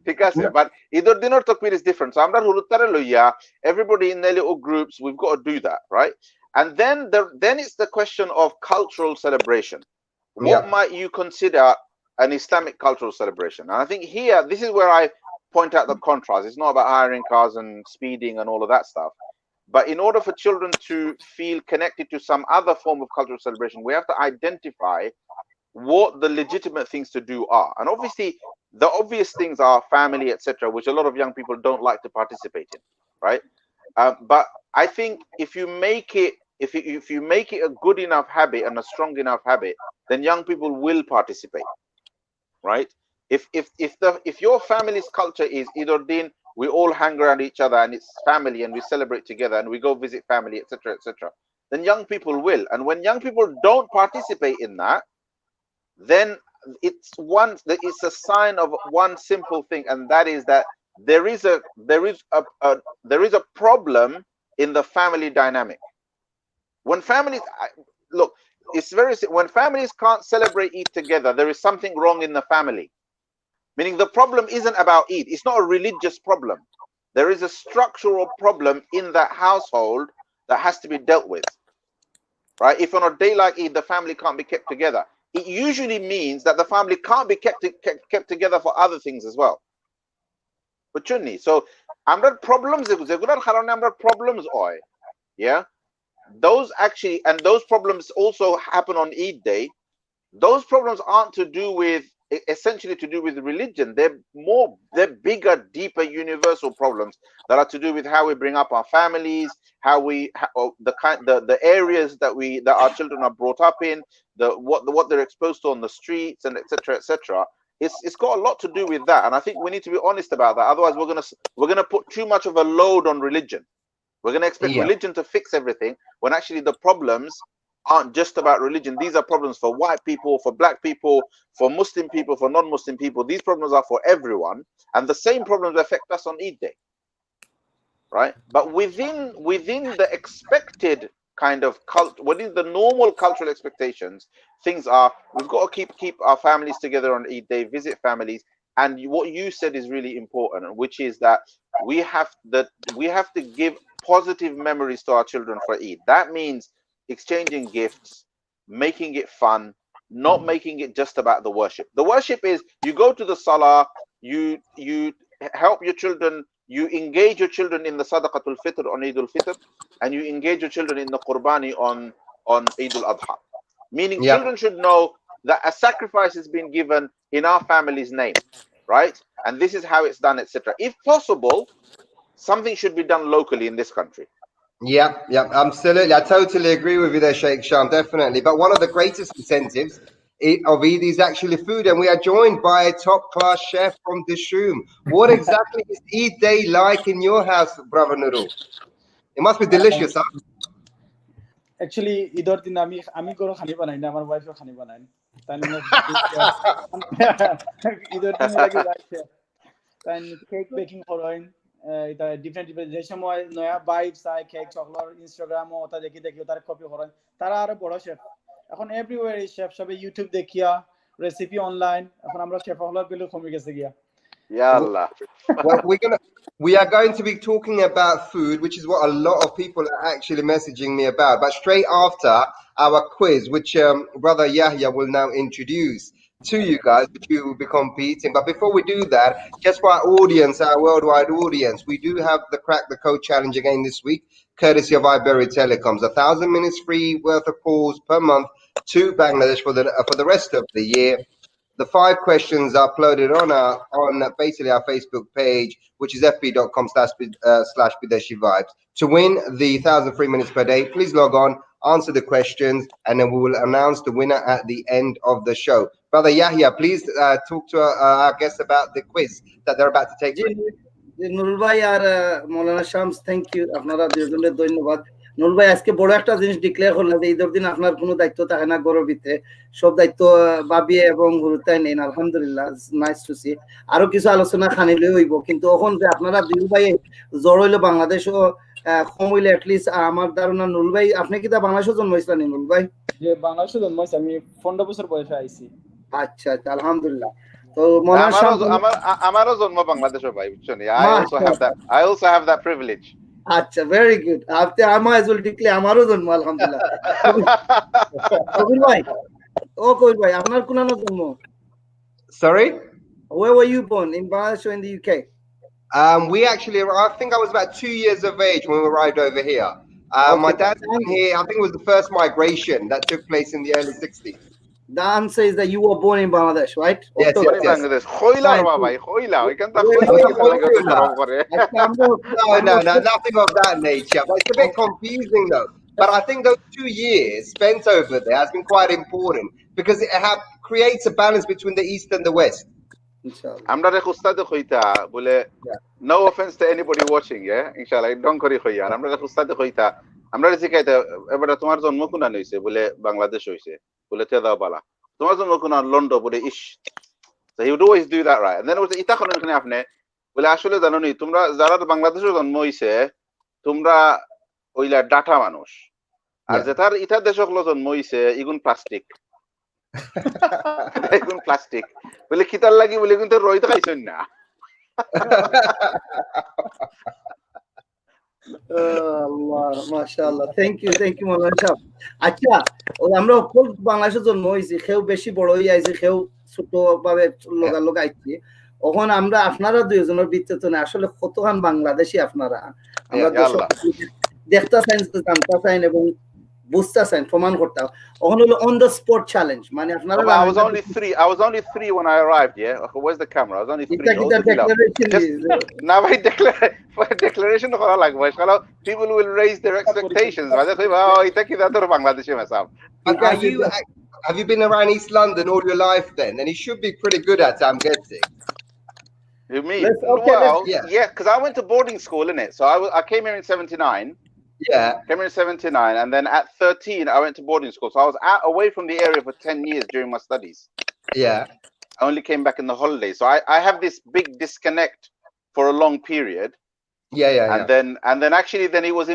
ঠিক আছে but ঈদের দিনের তাকবীর is different. So আমরা হুলুত্তারে লইয়া everybody in their little groups, we've got to do that, right? And then it's the question of cultural celebration. What might you consider an Islamic cultural celebration? And I think here, this is where I point out the contrast. It's not about hiring cars and speeding and all of that stuff. But in order for children to feel connected to some other form of cultural celebration, we have to identify what the legitimate things to do are. And obviously, the obvious things are family, etc., which a lot of young people don't like to participate in, right? But I think if you make it a good enough habit and a strong enough habit, then young people will participate, right? If your family's culture is Idordin, we all hang around each other and it's family and we celebrate together and we go visit family, etc., etc., then young people will. And when young people don't participate in that, then it's a sign of one simple thing, and that is that there is a problem in the family dynamic. When families look, when families can't celebrate Eid together, there is something wrong in the family. Meaning the problem isn't about Eid. It's not a religious problem. There is a structural problem in that household that has to be dealt with, right? If on a day like Eid, the family can't be kept together, it usually means that the family can't be kept together for other things as well. But so আমরা problems যেগুলোর কারণে আমরা problems হয়, yeah, those problems also happen on Eid day. Those problems aren't essentially to do with religion. They're bigger, deeper, universal problems that are to do with how we bring up our families, the areas that our children are brought up in, what they're exposed to on the streets, and etc., etc. It's got a lot to do with that, and I think we need to be honest about that. Otherwise, we're gonna put too much of a load on religion. We're gonna expect religion to fix everything when actually the problems aren't just about religion. These are problems for white people, for black people, for Muslim people, for non-Muslim people. These problems are for everyone, and the same problems affect us on Eid day, right? But within the expected kind of within the normal cultural expectations, things are, we've got to keep our families together on Eid day, visit families, and what you said is really important, which is that we have to give positive memories to our children for Eid. That means exchanging gifts, making it fun, not making it just about the worship. The worship is you go to the salah, you help your children, you engage your children in the sadaqatul fitr on Eid al-Fitr, and you engage your children in the qurbani on Eid al-Adha. Meaning children should know that a sacrifice has been given in our family's name, right? And this is how it's done, etc. If possible, something should be done locally in this country. Yeah, absolutely. I totally agree with you there, Sheikh Sham, definitely. But one of the greatest incentives of Eid is actually food, and we are joined by a top-class chef from Dishoom. What exactly is Eid day like in your house, brother Nurul? It must be delicious, huh? Actually, ঈদর দিন আমি কোনো খানি বানাই না, আমার ওয়াইফও খানি বানাই। তাই ঈদর দিন লাগে যাচ্ছে। তাই কেক বেকিং করেন, এটা ডিফারেন্ট যে সময় নয়া vibes I cake chocolate Instagram ও তা দেখি তার কপি করেন, তারা আরো বড় শেফ। এখন এভরিওয়্যার ইজ শেফ, সবে ইউটিউব দেখিয়া রেসিপি অনলাইন, এখন আমরা শেফ হলার বেলু কমে গেছে গিয়া। Well, we are going to be talking about food, which is what a lot of people are actually messaging me about. But straight after our quiz, which brother Yahya will now introduce to you guys, which you will be competing. But before we do that, just for our audience, our worldwide audience, we do have the Crack the Code challenge again this week, courtesy of Iberia Telecoms. 1,000 minutes free worth of calls per month to Bangladesh for the rest of the year. The 5 questions are uploaded on basically our Facebook page, which is fb.com/Bideshi Vibes. To win the 1,000 free minutes per day, please log on, answer the questions, and then we will announce the winner at the end of the show. Brother Yahya, please talk to our guests about the quiz that they're about to take. Nurul ভাই আর মৌলানা Shams, thank you, আপনারা দুজনের ধন্যবাদ। নুরুল ভাই আজকে বড় একটা জিনিস declare করলেন যে ঈদের দিন আপনার কোনো দায়িত্ব থাকে না গর্বিতে, সব দায়িত্ব বাবিয়ে এবং গুরুত্বায় নেন। আলহামদুলিল্লাহ, নাইস টু সি। আরো কিছু আলোচনা খানিলে হইব, কিন্তু এখন যে আপনারা দুই ভাই জড় হইলো বাংলাদেশও কম হইলে অ্যাটলিস্ট আমার ধারণা নুরুল ভাই আপনি কি তা বাংলাদেশে জন্ম হয়েছিলেন? নুরুল ভাই যে বাংলাদেশে জন্ম হয়েছে, আমি 15 বছর বয়সে আইছি। আচ্ছা আচ্ছা, আলহামদুলিল্লাহ। তো আমারও জন্ম বাংলাদেশে ভাই, বুঝছেন? I also have that privilege. আচ্ছা, ভেরি গুড। আপনি আমা as well declare আমারও জন্ম আলহামদুলিল্লাহ। কবির ভাই, কবির ভাই আপনার কোন জন্ম? Sorry? Where were you born, in Bangladesh or in the UK? We actually, I think I was about 2 years of age when we arrived over here. My dad's been here, I think it was the first migration that took place in the early 60s. The answer is that you were born in Bangladesh, right? Yes, Bangladesh. Khoila baba, khoila. We can talk No, nothing of that nature. But it's a bit confusing though. But I think those 2 years spent over there has been quite important because it creates a balance between the East and the West. আমরা রে উস্তাদ কইতা বলে, no offense to anybody watching, yeah, inshallah, don't করি কইয়া, আমরা রে উস্তাদ কইতা, আমরা রে শিখাইতা, এবারে তোমার জন্ম কোনা হইছে? বলে বাংলাদেশ হইছে। বলে তে দাও বালা, তোমার জন্ম কোনা? লন্ডন। বলে ইশ। So he would always do that, right? And then ইতা কোন এখানে আপনি বলে আসলে জানো নি তোমরা যারা বাংলাদেশে জন্ম হইছে তোমরা ওইলা ডাটা মানুষ, আর যেটার ইতা দেশ হলো জন্ম হইছে ইগুন প্লাস্টিক। এখন প্লাস্টিক বলে খিতার লাগি বলে কিন্তু রইতে খাইছেন না। আল্লাহ, মাশাআল্লাহ, থ্যাংক ইউ মাওলানা সাহেব। আচ্ছা, আমরা কোন বাংলাদেশে জন্ম হইছি, কেউ বেশি বড় হই আইছে, কেউ ছোট ভাবে লোক আইছে। এখন আমরা আপনারা দুইজনের বিচ্ছেদনে আসলে কতখান বাংলাদেশী আপনারা, আমরা দেখতে চাই, জানতে চাই এবং বুঝতে চাই, প্রমাণ করতে। এখন হলো অন দ্য স্পট চ্যালেঞ্জ, মানে আপনারা I was only three when I arrived. Yeah, where's the camera? I was only 3. Now my declaration করা লাগবে, শালা people will raise their expectations. Have you been around East London all your life then? And you should be pretty good at it, I'm guessing. You mean? Yeah, because I went to boarding school, innit? So I came here in 79. Yeah. Came here in 79, and then at 13 I went to boarding school. So I was away from the area for 10 years during my studies. Yeah. I only came back in the holidays. So I have this big disconnect for a long period. Yeah. And then actually then it was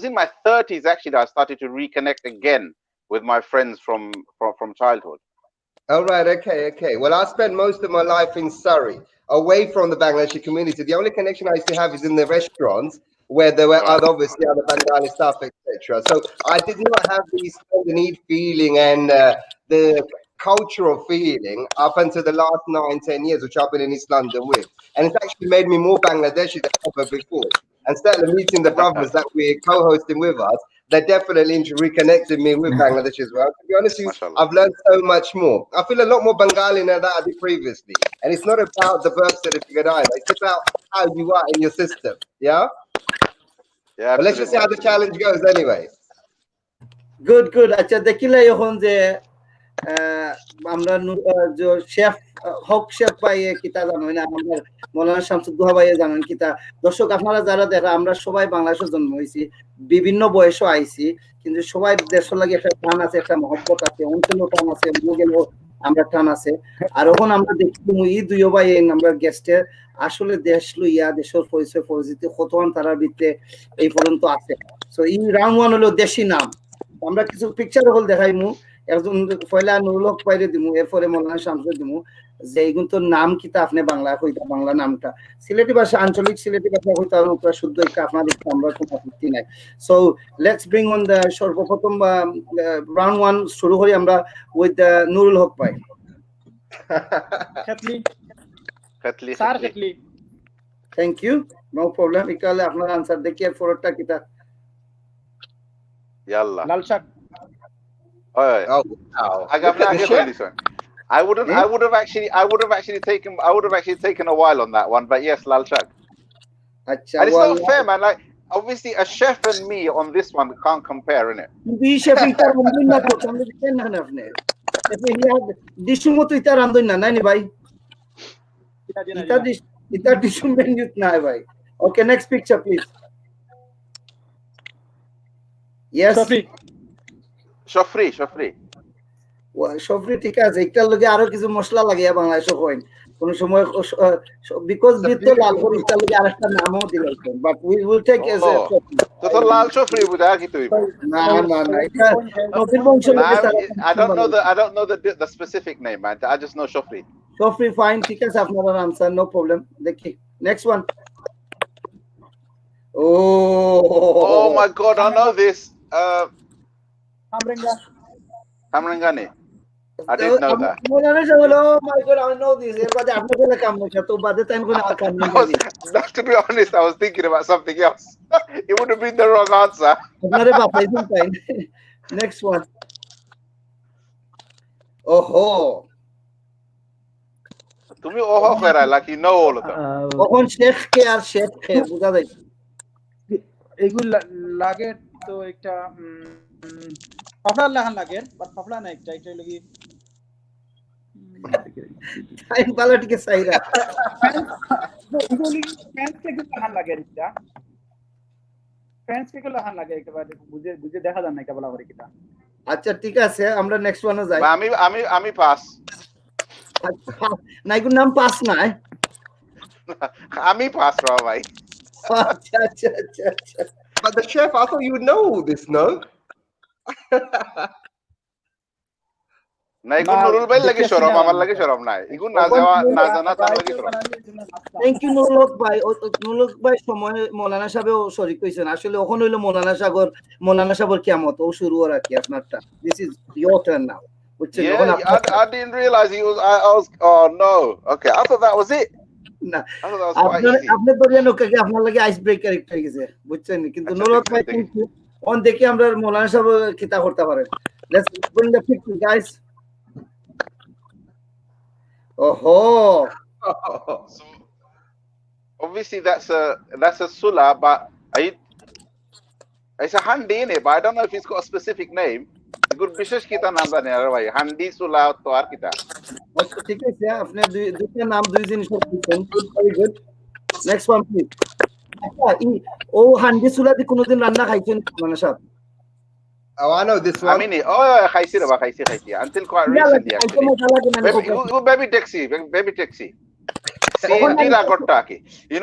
in my 30s actually that I started to reconnect again with my friends from childhood. All right, okay. Well, I spent most of my life in Surrey, away from the Bangladeshi community. The only connection I used to have is in the restaurants, where there were obviously other Bengali stuff, etc. So I did not have the need feeling and the cultural feeling up until the last 9-10 years, which I've been in East London with. And it's actually made me more Bangladeshi than ever before. Instead of meeting the brothers that we're co-hosting with us, they definitely reconnected me with Bangladesh as well. To be honest with you, I've learned so much more. I feel a lot more Bengali than that I did previously. And it's not about the birth certificate either. It's about how you are in your system. Yeah? Yeah, but let's just see how the challenge goes anyway. Good. আচ্ছা দেখিলে এখন যে আমরা যে chef হক chef ভাই কিতা জানেন না আমাদের মৌলানা শামসুদ্দোহা ভাই জানেন কিতা দর্শক আপনারা যারা দেখা আমরা সবাই বাংলাদেশে জন্ম হয়েছি বিভিন্ন বয়সে আইছি কিন্তু সবাই দেশের লাগে একটা টান আছে একটা মহব্বত আছে অঞ্চল টান আছে মুগেলও আমরা টান আছে আর এখন আমরা দেখি এই দুই ভাই আমরা গেস্টের আসলে দেশ লইয়া দেশের পরিচয় পরিচিতি কতক্ষণ তারার ভিতরে এই পর্যন্ত আছে সো এই রাউন্ড ওয়ান হলো দেশি নাম আমরা কিছু পিকচার হল দেখাইমু একজন পয়লা নুরুল হক পাইরে দিমু এরপরে মৌলানা শামসুল দিমু যে এইগুন তো নাম কিতা আপনি বাংলা কইতা বাংলা নামটা সিলেটি ভাষা আঞ্চলিক সিলেটি ভাষা কইতা পুরো শুদ্ধ একটা আপনাদের আমরা কোনো আপত্তি নাই so let's bring on the সর্বপ্রথম রাউন্ড ওয়ান শুরু করি আমরা উইথ নুরুল হক ভাই খাতলি স্যার খাতলি থ্যাংক ইউ নো প্রবলেম ইকালে আপনার আনসার দেখি আর ফরটা কিতা Yalla. লাল শাক Oh, wow. I got this one. I would have actually taken a while on that one, but yes, lal shak. আচ্ছা And it's not fair, man. Like, obviously, a chef and me on this one can't compare, innit? বি chef ইতার রান্ধুন না তো আমরা দেখেন না আপনি আপনি ইয়া ডিশু মতো ইতার রান্ধুন না নাইনি ভাই ইতার ডিশু মেনু না ভাই okay next picture please yes Shofri. সফরি ঠিক আছে একটার লগে আরো কিছু মশলা লাগে বাংলাদেশে কইন কোন সময় বিকজ বিতো লাল করে একটার লগে আরেকটা নামও দিলাম but we will take as তো লাল shofri বুঝা কি তুই না এটা নতুন বংশ I don't know the specific name, man. I just know shofri. Shofri fine ঠিক আছে আপনার আনসার নো প্রবলেম দেখি next one Oh my god, I know this. Hamrengani. I didn't know that. Oh my god, I know this. Not to be honest, I was thinking about something else. It would have been the wrong answer. Next one. Oh. তুমি ওহো করা like you know all of them. কখন শেখ কে আর শেখ কে বুঝা যায় এগুলো লাগে তো একটা পাপড়া লাগান লাগে বাট পাপড়া না একটা লাগি টাইম পালাটিকে সাইরা এগুলি ফ্যান্স থেকে লাগান লাগে এটা ফ্যান্স থেকে লাগান লাগে একেবারে বুঝে দেখা যায় না কেবল করে কিটা আচ্ছা ঠিক আছে আমরা নেক্সট ওয়ানে যাই আমি পাস না এগুলোর নাম পাস না আমি পাস রা ভাই আচ্ছা But the chef, I thought you would know all this, no? না এগুলো নুরুল ভাই লাগে শরম আমার লাগে শরম নাই এগুলো না জানা তার লাগে শরম থ্যাংক ইউ নুরুল ভাই সময় মৌলানা সাহেবও শরীক কইছেন আসলে ওখানে হইলো মৌলানা সাগর কিয়ামত ও শুরু আর কি আপনারটা this is your turn now I didn't realize he was I was oh no okay I thought that was it না আপনি ধরেন ওকে আপনার লাগে আইস ব্রেকার একটা হয়ে গেছে বুঝছেন কিন্তু নুরুল ভাই কিন্তু অন দেখি আমরা মৌলানা সাহেব কিতা করতে পারেন let's bring the picture guys So obviously that's a sula, but it's a handi in it, but I don't know if it's got a specific name. Good bishesh kita naam dane ar bhai handi sula to ar kita. Okay, ঠিক আছে আপনি দুইটা নাম দুই জিনিস বলছেন very good next one please আচ্ছা ও হান্ডি সুলা দি কোনদিন রান্না খাইছেন মানে সাহেব Oh, I know this one. I mean, খাইছি until quite recently actually. Baby taxi. You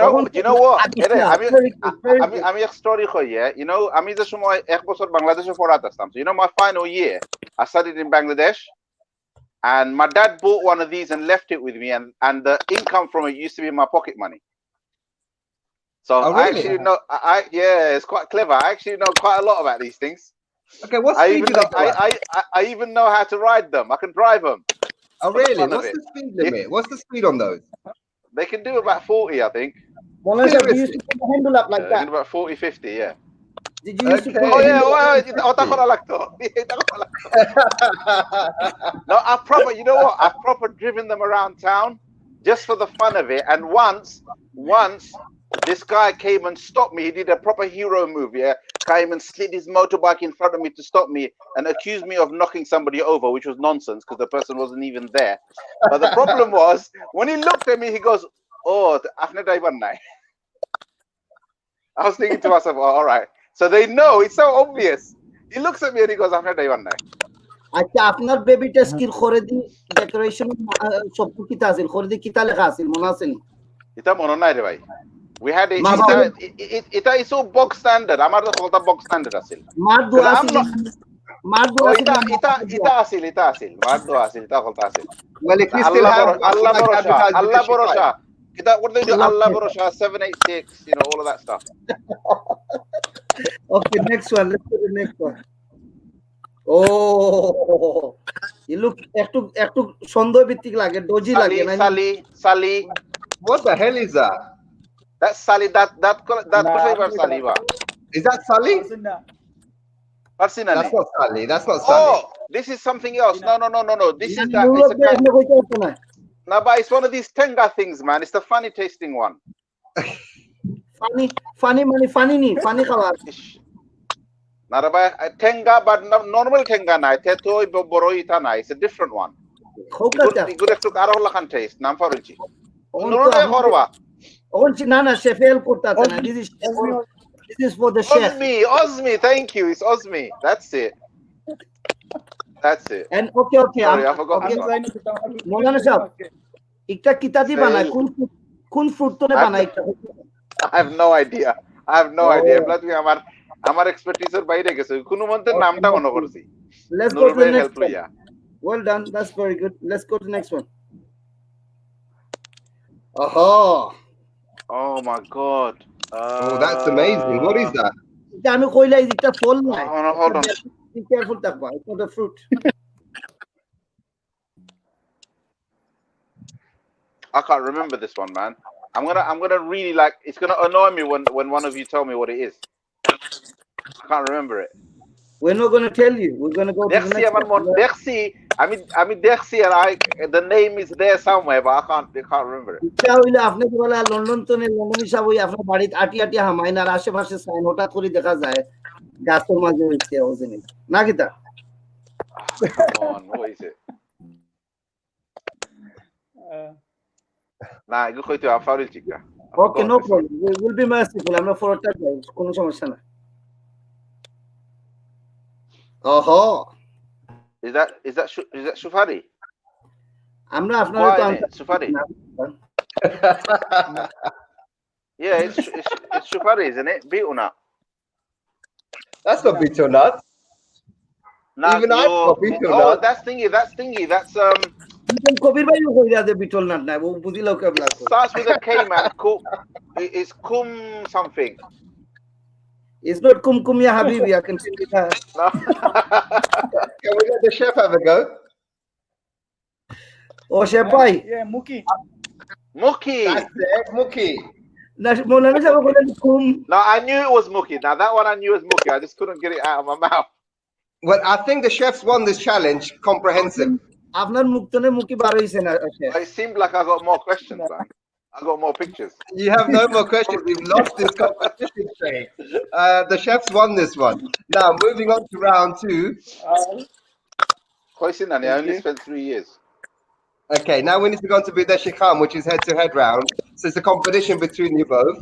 know what? আমি এক স্টোরি কই you know আমি যে সময় এক বছর বাংলাদেশে পড়াতে আসতাম so you know my final year I studied in Bangladesh and my dad bought one of these and left it with me and the income from it used to be my pocket money. So really? I actually know yeah, it's quite clever. I actually know quite a lot about these things. Okay, what speed do they go at? I even know how to ride them. I can drive them. Oh, really? What's the speed limit? What's the speed on those? They can do about 40, I think. Well, you used to put the handle up like that. About 40, 50, yeah. Did you used to Okay. put No, you know what? I've proper driven them around town just for the fun of it. And once This guy came and stopped me. He did a proper hero move, yeah. Came and slid his motorbike in front of me to stop me and accused me of knocking somebody over, which was nonsense because the person wasn't even there. But the problem was, when he looked at me, he goes, "Oh, afne driver nai." I was thinking to myself, oh, all right. So they know, it's so obvious. He looks at me and he goes, "afne driver nai." আচ্ছা আপনার বেবিটা skill করে দি decoration সব কিতা আছে করে দি কিতা লেখা আছে মনে আছে নি Ita mono nai re bhai. We had it. Ita is so box standard. Amar to kota box standard asil. মার দোয়া I'm আছে not. মার দোয়া Oh, আছে ita asil. Mar do asil. Ita kota asil. Well, if you still have Allah borosha. Allah Bideshi borosha. Kita what they do? Allah borosha 786. You know all of that stuff. Okay, next one. Let's go to the next one. Oh, you look একটু সন্দেহ ভিত্তিক লাগে doji লাগে না Sally. What the hell is that? That's Sally. That flavor Sally ba. Is that Sully? Parsina That's ne. not Sully. That's not Sully. Oh, this is something else. No. This is that. Europe It's a kind. এখনো কইতে আছে না No, but it's one of these tenga things, man. It's the funny tasting one. Funny মানে funny নি funny খাবার Ish. Not about tenga, but normal tenga na. Tetoi boroi na. It's a different one. খোকাটা Good to karo lakan taste. Nam faruchi. On Nuru to de korwa. on না না শেফেল করতে আছে না this is for the chef Osmi. Thank you. It's Osmi. That's it. and okay Sorry, I forgot. মৌলানা সাহেব একটা কিতা দি বানায় কোন ফ্রুট তোনে বানায় I have no idea. এগুলা তুমি আমার এক্সপের্টিসের বাইরে গেছে কোন মন্ত্রের নামটা মনে করছি let's go to the next one. Well done, that's very good. Let's go to the next one. Oh my god. Oh, that's amazing. What is that? এটা আমি কইলাই এটা ফল না Hold on. be careful থাকবা it's not a fruit I can't remember this one, man. I'm gonna really like. It's gonna annoy me when one of you tell me what it is. I can't remember it. we're not going to tell you, we're going to go to the next one. Dexi. I mean Dexi, and the name is there somewhere, but I can't remember it. এটা হইলে আপনি কি বলে London তো নে London হিসাব হই আপনার বাড়িতে আটি হামাইন আর আশেপাশে সাইন হঠাৎ করে দেখা যায় গাছের মাঝে হইছে ও জিনিস না কিতা Come on, what is it? Nah, you কইতে আফারিল চিকা. Okay, no problem, we will be merciful. আমরা ফরটা যাই কোনো সমস্যা না Is that Shufari? আমরা আপনার তো Shufari. Yeah, it's Shufari, isn't it? Beetlenut. That's not bitter nut. Even I got bitter nut. Oh, that's thingy. That's কবির ভাই কইরা দে বিটল নাট না ও বুঝিলো কেবলা starts with a K, man. It's kum something. It's not kum ya habibi, I can tell you that. No. Can we let the chef have a go? Oh, chef bhai. Yeah, Muki. That's it, Muki. Na Maulana sahab bolen kum. No, I knew it was Muki. Now that one I knew was Muki. I just couldn't get it out of my mouth. Well, I think the chefs won this challenge comprehensive. আপনার মুখ তনে মুকি বার হইছে না It seemed like I got more questions, man. I got more pictures. You have no more questions. We've lost this competition trade. The chefs won this one. Now, moving on to round 2. I only spent 3 years. Okay, now we need to go on to Bideshi Khan, which is head-to-head round. So it's a competition between you both.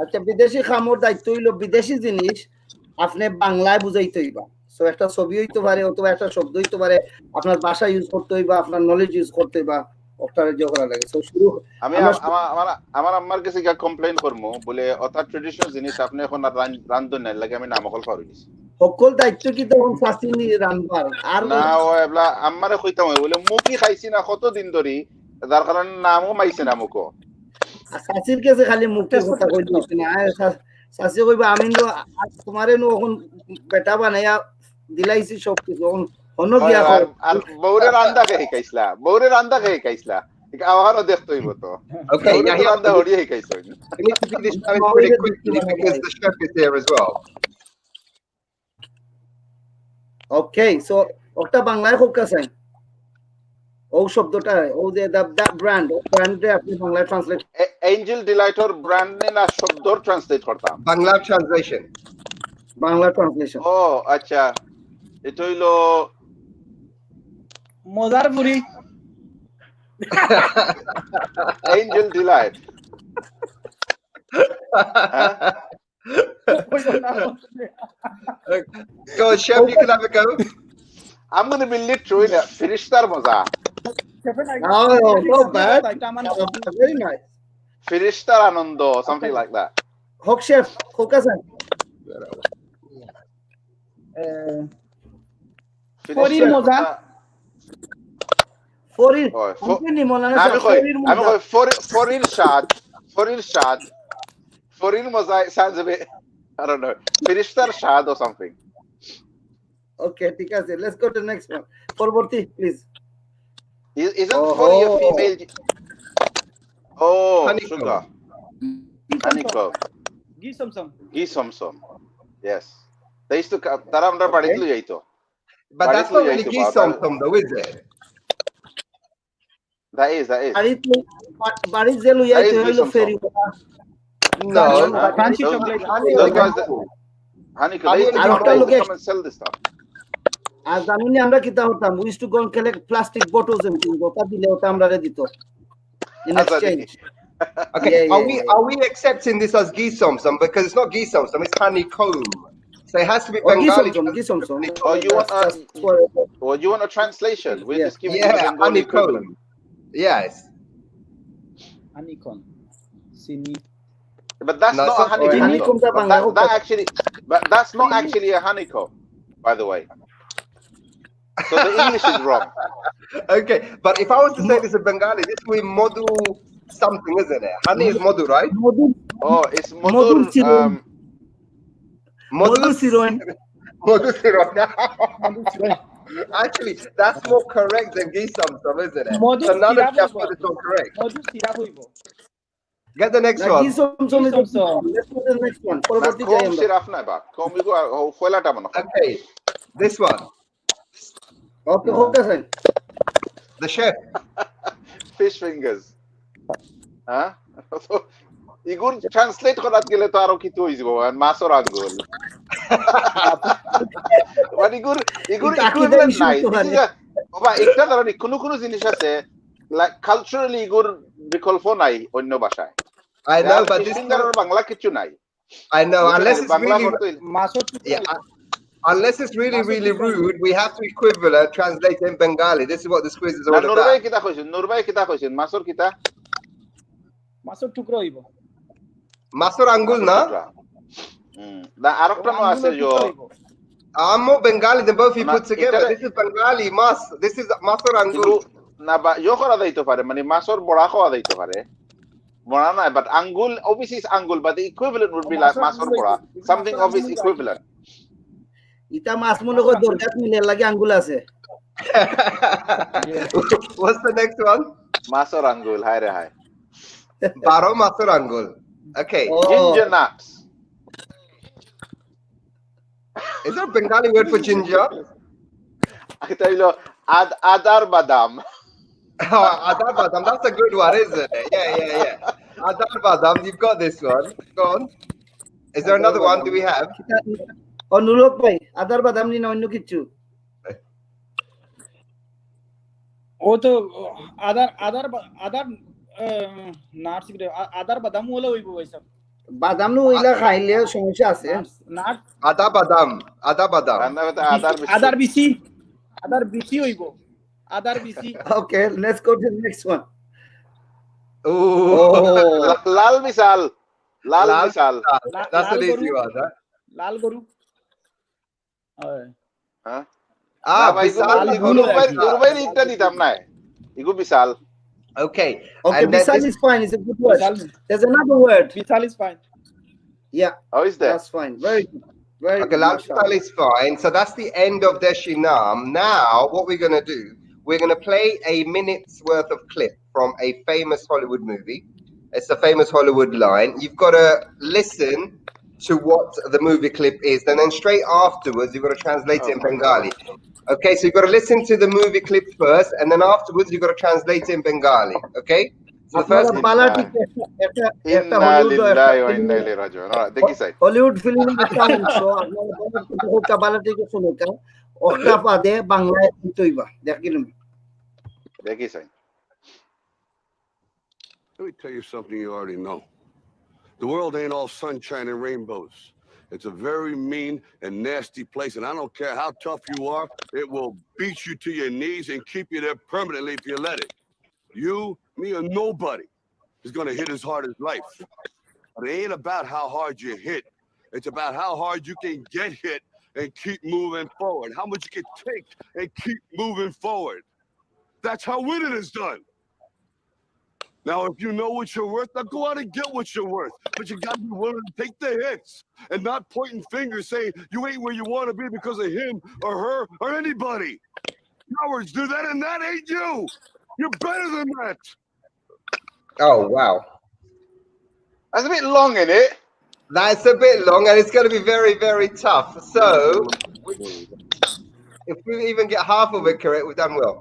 আচ্ছা বিদেশি খামর দায়িত্ব হইলো বিদেশি জিনিস আপনি বাংলায় বুঝাইতে হইবা সো একটা ছবি হইতে পারে অথবা একটা শব্দ হইতে পারে আপনার ভাষা ইউজ করতে হইবা আপনার নলেজ ইউজ করতে হইবা ওটারে যে করা লাগে সো শুরু আমি আমার আম্মার কাছে গিয়া কমপ্লেইন করমু বলে অতা ট্র্যাডিশনাল জিনিস আপনি এখন রান্ধন নাই লাগে আমি নামকল পারি দিছি সকল দায়িত্ব কি তখন ফাসিনি রানবার আর না ও এবলা আম্মারে কইতাম বলে মুকি খাইছি না কত দিন ধরে যার কারণে নামও মাইছে না মুকো সাসির কাছে খালি মুখে কথা কই দিছ না সাসি কইবা আমি তো তোমারে নো এখন বেটা বানায়া দিলাইছি সব কিছু অন্য গিয়া আর বউরে রান্দা কে খাইছলা আবারও দেখতে হইব তো Okay, now he রান্দা হড়িয়ে খাইছো we need to do this challenge pretty quickly because the chef is here as well. Okay, so ওটা বাংলায় হোক কাছে ও শব্দটা ও যে that brand ব্র্যান্ডে আপনি বাংলা ট্রান্সলেট এঞ্জেল ডিলাইটর ব্র্যান্ড নে না শব্দর ট্রান্সলেট করতাম Bangla translation. বাংলা ট্রান্সলেশন ও আচ্ছা এটা হইলো মজার পুরি angel delight Go on, chef, you can have a go. I'm going to be literal in it. Firishtar moza. Oh, not bad. Very nice. Firishtar anondo, something like that. হোক chef হোক আছেন ফরির মজা ফরির Oh, কোম্পানি মলানা আমি কই ফরির foreign shad. Foreign moza sounds a bit, I don't know. Firishtar shad or something. ওকে ঠিক আছে let's go to next one পরবর্তী please Isn't Fori a female? Oh, Honeycomb. sugar. Honeycomb. ghee Somsom. Yes. They used to tara amra baditlu jaito. But that's not really ghee somtom though, is it? That is. বাড়ি যে লইয়া That is হইলো ghee ferry No. Those guys that, honeycomb. They used to R come, একটা they used লোকে to come and sell this stuff. আর জানুনি আমরা কিতা হতাম we to go and collect plastic bottles and things ওটা দিলে ওটা আমরারে দিত in exchange Okay, Yeah, are we accepting this as ghee somtom? Because it's not ghee somtom, it's honeycomb. So it has to be Oh, Bengali. Gisomsom. Oh, you want a translation? We're Yeah. just giving you the Yeah, Bengali equivalent. honeycomb. Yes. honeycomb sini But that's No, not it's a not- honeycomb. honeycomb though. ta But bangla that actually, but that's not actually a honeycomb, by the way. So the English is wrong. Okay, but if I was to say this in Bengali, this would be modu something, isn't it? Honey is modu, right? Oh, it's Modur modur. siroin. Modur siroin. Modu siroin. Actually, that's more correct than ghee somtom, isn't it? Modu So now that sirap Chef hoibo. is not correct. Madhu syrup হইব Get the next Now, one. Gisomsom is Gisomsom. let's go to the next one. পরবর্তী যাই Kom আমরা siraf na ba? Kom igo fuela ta mano. Okay, this one. ওকে হোক আছেন The chef. Fish fingers. Huh? So igur translate korat gele to aro kitu hoijibo and masor angul. But igur equivalent nai. Oba একটা ধরনের কোনো জিনিস আছে like culturally igur বিকল্প নাই অন্য ভাষায়। I know, but this ফিঙ্গারের Bangla কিছু নাই। I know, unless it's Bangla really, করতে মাছর unless it's really rude, we have to equivalent translate in Bengali. This is what this quiz is all নুরবাই about. কিতা কইছেন মাছর কিতা মাছর টুকরো হইব Masur angul na? না আরেকটা নো আছে যে I'm more Bengali than both you Na- put together. itare- This is Bengali mas. This is Masur কিন্তু angul. না বা ইয়ে করা যাইতে পারে মানে মাছর বড়া খাওয়া যাইতে পারে বড়া না বাট আঙ্গুল obviously is আঙ্গুল but the equivalent would be like মাছর বড়া something of its equivalent ইটা মাছ মনে করে দরকার মিলে লাগে আঙ্গুল আছে What's the next one? মাছর আঙ্গুল হায় রে হায় Baro Masur angul. Okay. Oh. ginger nuts Is there a Bengali word for ginger? এটা হইলো আদার বাদাম Oh, Adar Badam. That's a good one, isn't it? Yeah. Adar Badam. You've got this one. Go on. Is there another one? Do we have? অনুরোধ ভাই আদার বাদাম নি না অন্য কিছু ও তো আদার নাটস আদার বাদাম হলো হইব ভাইসা বাদাম নো ওইলা খাইলে সমস্যা আছে nut Adar Badam. Adar Badam. আদার বিসি হইব আদার বিসি okay let's go to next one Oh. লাল মিসাল লাল Lal misal Misal. That's an Lal easy Guru. one, huh? লাল গরু হয় হ্যাঁ Ah, ভাই Bisal. নুরবাই ইটা দিতাম না ইগু বিশাল Okay. Okay, And then Bisal this- is fine. It's a good word. There's another word. Bishal is fine Yeah, how is that that's fine. Very good. Very Okay, good. Lal Misal is fine. So that's the end of Deshinam. Now, what we're going to do, we're going to play a minute's worth of clip from a famous Hollywood movie. It's a famous Hollywood line. You've got to listen to what the movie clip is, and then straight afterwards you've got to translate it in Bengali. Okay, so you've got to listen to the movie clip first, and then afterwards you've got to translate it in Bengali. Okay, so the first ইন্না লিল্লাহি ওয়া ইন্না ইলাইহি রাজিউন দেখি সাই Hollywood ফিল্মের একটা অংশ আপনারা বালাটিকে শুনুকা ওটা বাদে বাংলায় তুইবা দেখিলুম দেখি সাই Let me tell you something you already know. The world ain't all sunshine and rainbows. It's a very mean and nasty place, and I don't care how tough you are, it will beat you to your knees and keep you there permanently if you let it. You, me, or nobody is going to hit as hard as life. But it ain't about how hard you hit. It's about how hard you can get hit and keep moving forward. How much you can take and keep moving forward. That's how winning is done. Now, if you know what you're worth, now go out and get what you're worth. But you got to be willing to take the hits and not pointing fingers saying you ain't where you want to be because of him or her or anybody. Cowards do that, and that ain't you. You're better than that. Oh, wow. That's a bit long, isn't it? That's a bit long, and it's going to be very, very tough. So, if we even get half of it correct, we've done well.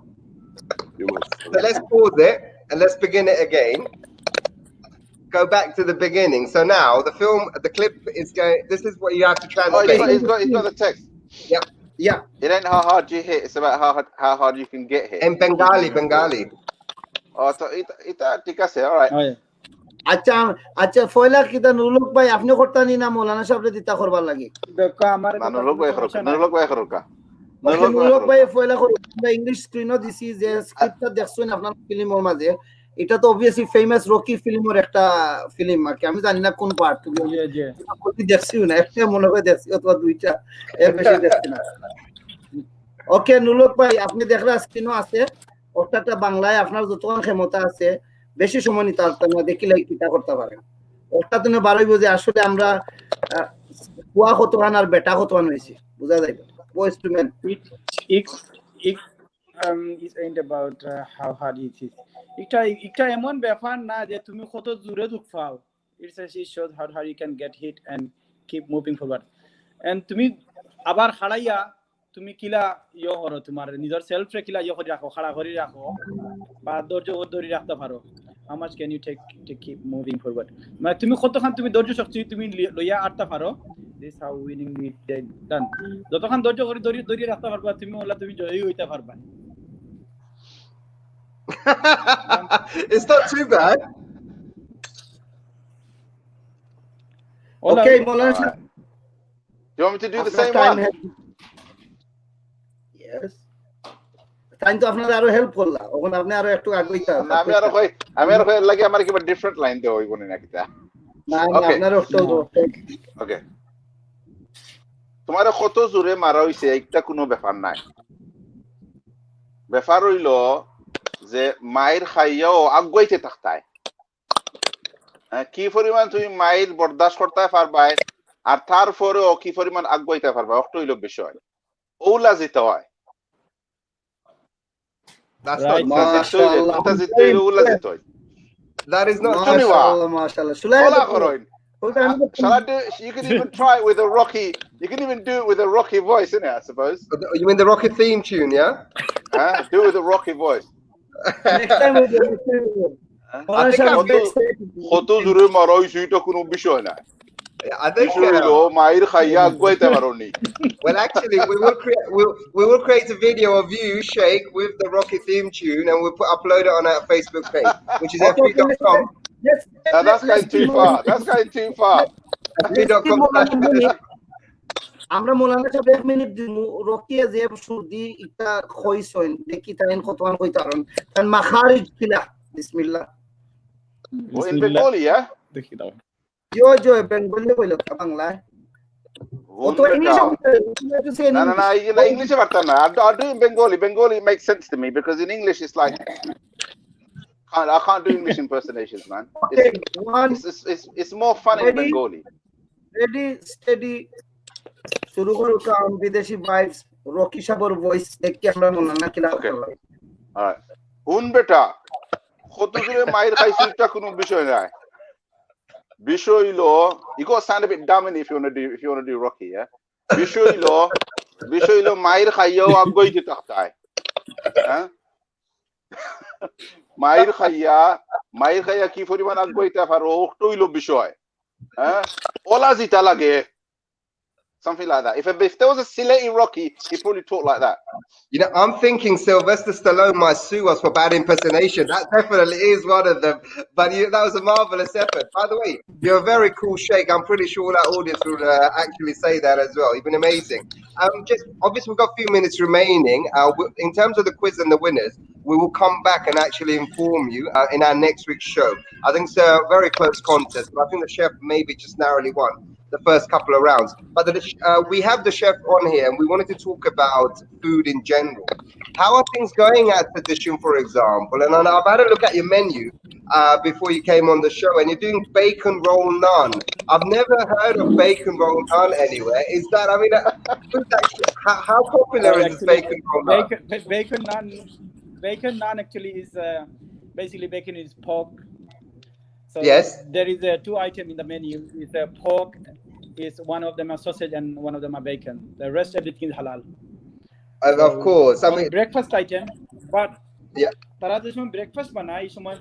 So let's pause it, and let's begin it again. Go back to the beginning. So now, the clip is going, this is what you have to translate. It's got the text. Yep. Yeah. It ain't how hard you hit, it's about how hard you can get hit. In Bengali. Oh, so এটা ঠিক আছে, all right. আচ্ছা আচ্ছা ফয়লা কিদা নুলুক ভাই আপনি করতানি না মৌলানা সাহেবরে দিতা করবার লাগি দেখো আমার নুলুক ভাই খরকা নুলুক ভাই ফয়লা করে আমরা ইংলিশ স্ক্রিনও দিছি যে স্ক্রিপ্টটা দেখছেন আপনার ফিল্মের মাঝে এটা তো অবভিয়াসলি ফেমাস রকি ফিল্মের একটা ফিল্ম আর কি আমি জানি না কোন পার্ট তুমি দেখছি না একটা মনে হয় দেখছি অথবা দুইটা এর বেশি দেখছি না ওকে নুলুক ভাই আপনি দেখলা স্ক্রিনও আছে ওটাটা বাংলায় আপনার যতক্ষণ ক্ষমতা আছে বেশি সময় নিতে পারতাম না দেখিলে কিটা করতে পারেন ওটা তুমি ভালোই বুঝে আসলে আমরা কুয়া কতখান আর বেটা কতখান হয়েছি বুঝা যাইবে voice to man it ain't about how hard it is এটা এমন ব্যাপার না যে তুমি কত জোরে ঢুকফাও it's actually shows how you can get hit and keep moving forward and তুমি আবার হারাইয়া তুমি কিলা ইয়ে করো তোমার নিজের সেলফ রে কিলা ইয়ে করে রাখো খাড়া করে রাখো বা ধৈর্য ধরে রাখতে পারো how much can you take to keep moving forward মানে তুমি কতক্ষণ তুমি ধৈর্য শক্তি তুমি লইয়া আটতে পারো this how winning it done যতক্ষণ ধৈর্য করে ধরে রাখতে পারবা তুমি ওলা তুমি জয়ী হইতে পারবা It's not too bad. okay Maulana Do you want me to do the same one? Yes তাই তো আপনারা আরো হেল্প করলা ওখানে আপনি আরো একটু আগে হইতা আমি আরো লাগে আমার কি ডিফারেন্ট লাইন দেও ওইগুলো নাকি তা না আপনারা একটু ওকে তোমার কত জোরে মারা হইছে একটা কোনো ব্যাপার নাই ব্যাপার হইলো যে মাইর খাইয়াও আগুয়াইতে থাকতায় কি পরিমাণ তুমি মাইর বরদাস্ত করতে পারবা আর তারপরেও কি পরিমাণ আগুয়াইতে পারবা ওটা হইলো বিষয় ওলা যেতে হয় That's right. not that is not mashallah you can even try it with a rocky you can even do it with a rocky voice innit I suppose you mean the rocky theme tune yeah do it with a rocky voice next time we do কত জোরে মারা হইছে এটা কোনো বিষয় না I think মাইর খাইয়া আগুয়াইতে পারোনি well actually we will create a video of you Sheikh with the Rocky theme tune and we'll upload it on our Facebook page which is fb.com that's going too far fb.com আমরা মোলানা সাহেব 1 minute দিমু রকিয়া যে সুদি এটা কইছন দেখি তাইন কতমান কইতারন তান মাখারিজ কিলা বিসমিল্লাহ ও ইন বেঙ্গলি দেখি দাও yo bengali কইলো বাংলা ও তো ইংলিশ না ইংলিশে পারতা না I do in Bengali makes sense to me because in English it's like I can't do English impersonations man it's more fun in Bengali ready steady শুরু করো কাম বিদেশি ভাইবস রকি সাবর ভয়েস দেখি আমরা মনে না কিলা করলাম alright হুন বেটা কত জোরে মাইর খাইছিস এটা কোনো বিষয় না Bishoilo, you gotta sound a bit dominant if you wanna do Rocky, yeah. Bishoilo, Mair Khayo Agoi Taktai. Huh? Mair Khaya Kifuriman Agoi Tafaro, Tuilo Bishoy. Huh? Ola Zitalage. Something like that. If there was a Sileti Rocky, he'd probably talk like that. You know, I'm thinking Sylvester Stallone might sue us for bad impersonation. That definitely is one of them. But that was a marvelous effort. By the way, you're a very cool sheikh. I'm pretty sure that audience will actually say that as well. You've been amazing. Just obviously we've got a few minutes remaining. In terms of the quiz and the winners, we will come back and actually inform you in our next week's show. I think it's a very close contest, but I think the chef maybe just narrowly won the first couple of rounds. But we have the chef on here, and we wanted to talk about food in general. How are things going at Bideshi, for example? And I've had a look at your menu before you came on the show, and you're doing bacon roll naan. I've never heard of bacon roll naan anywhere. Is that, I mean, how popular is this bacon roll naan? Bacon naan actually is basically bacon is pork. So yes, there is two items in the menu. Is pork, is one of them are sausage and one of them are bacon. The rest everything is halal. Of course. I mean, breakfast item, but yeah. তারা যে সময় breakfast বানায় এই সময়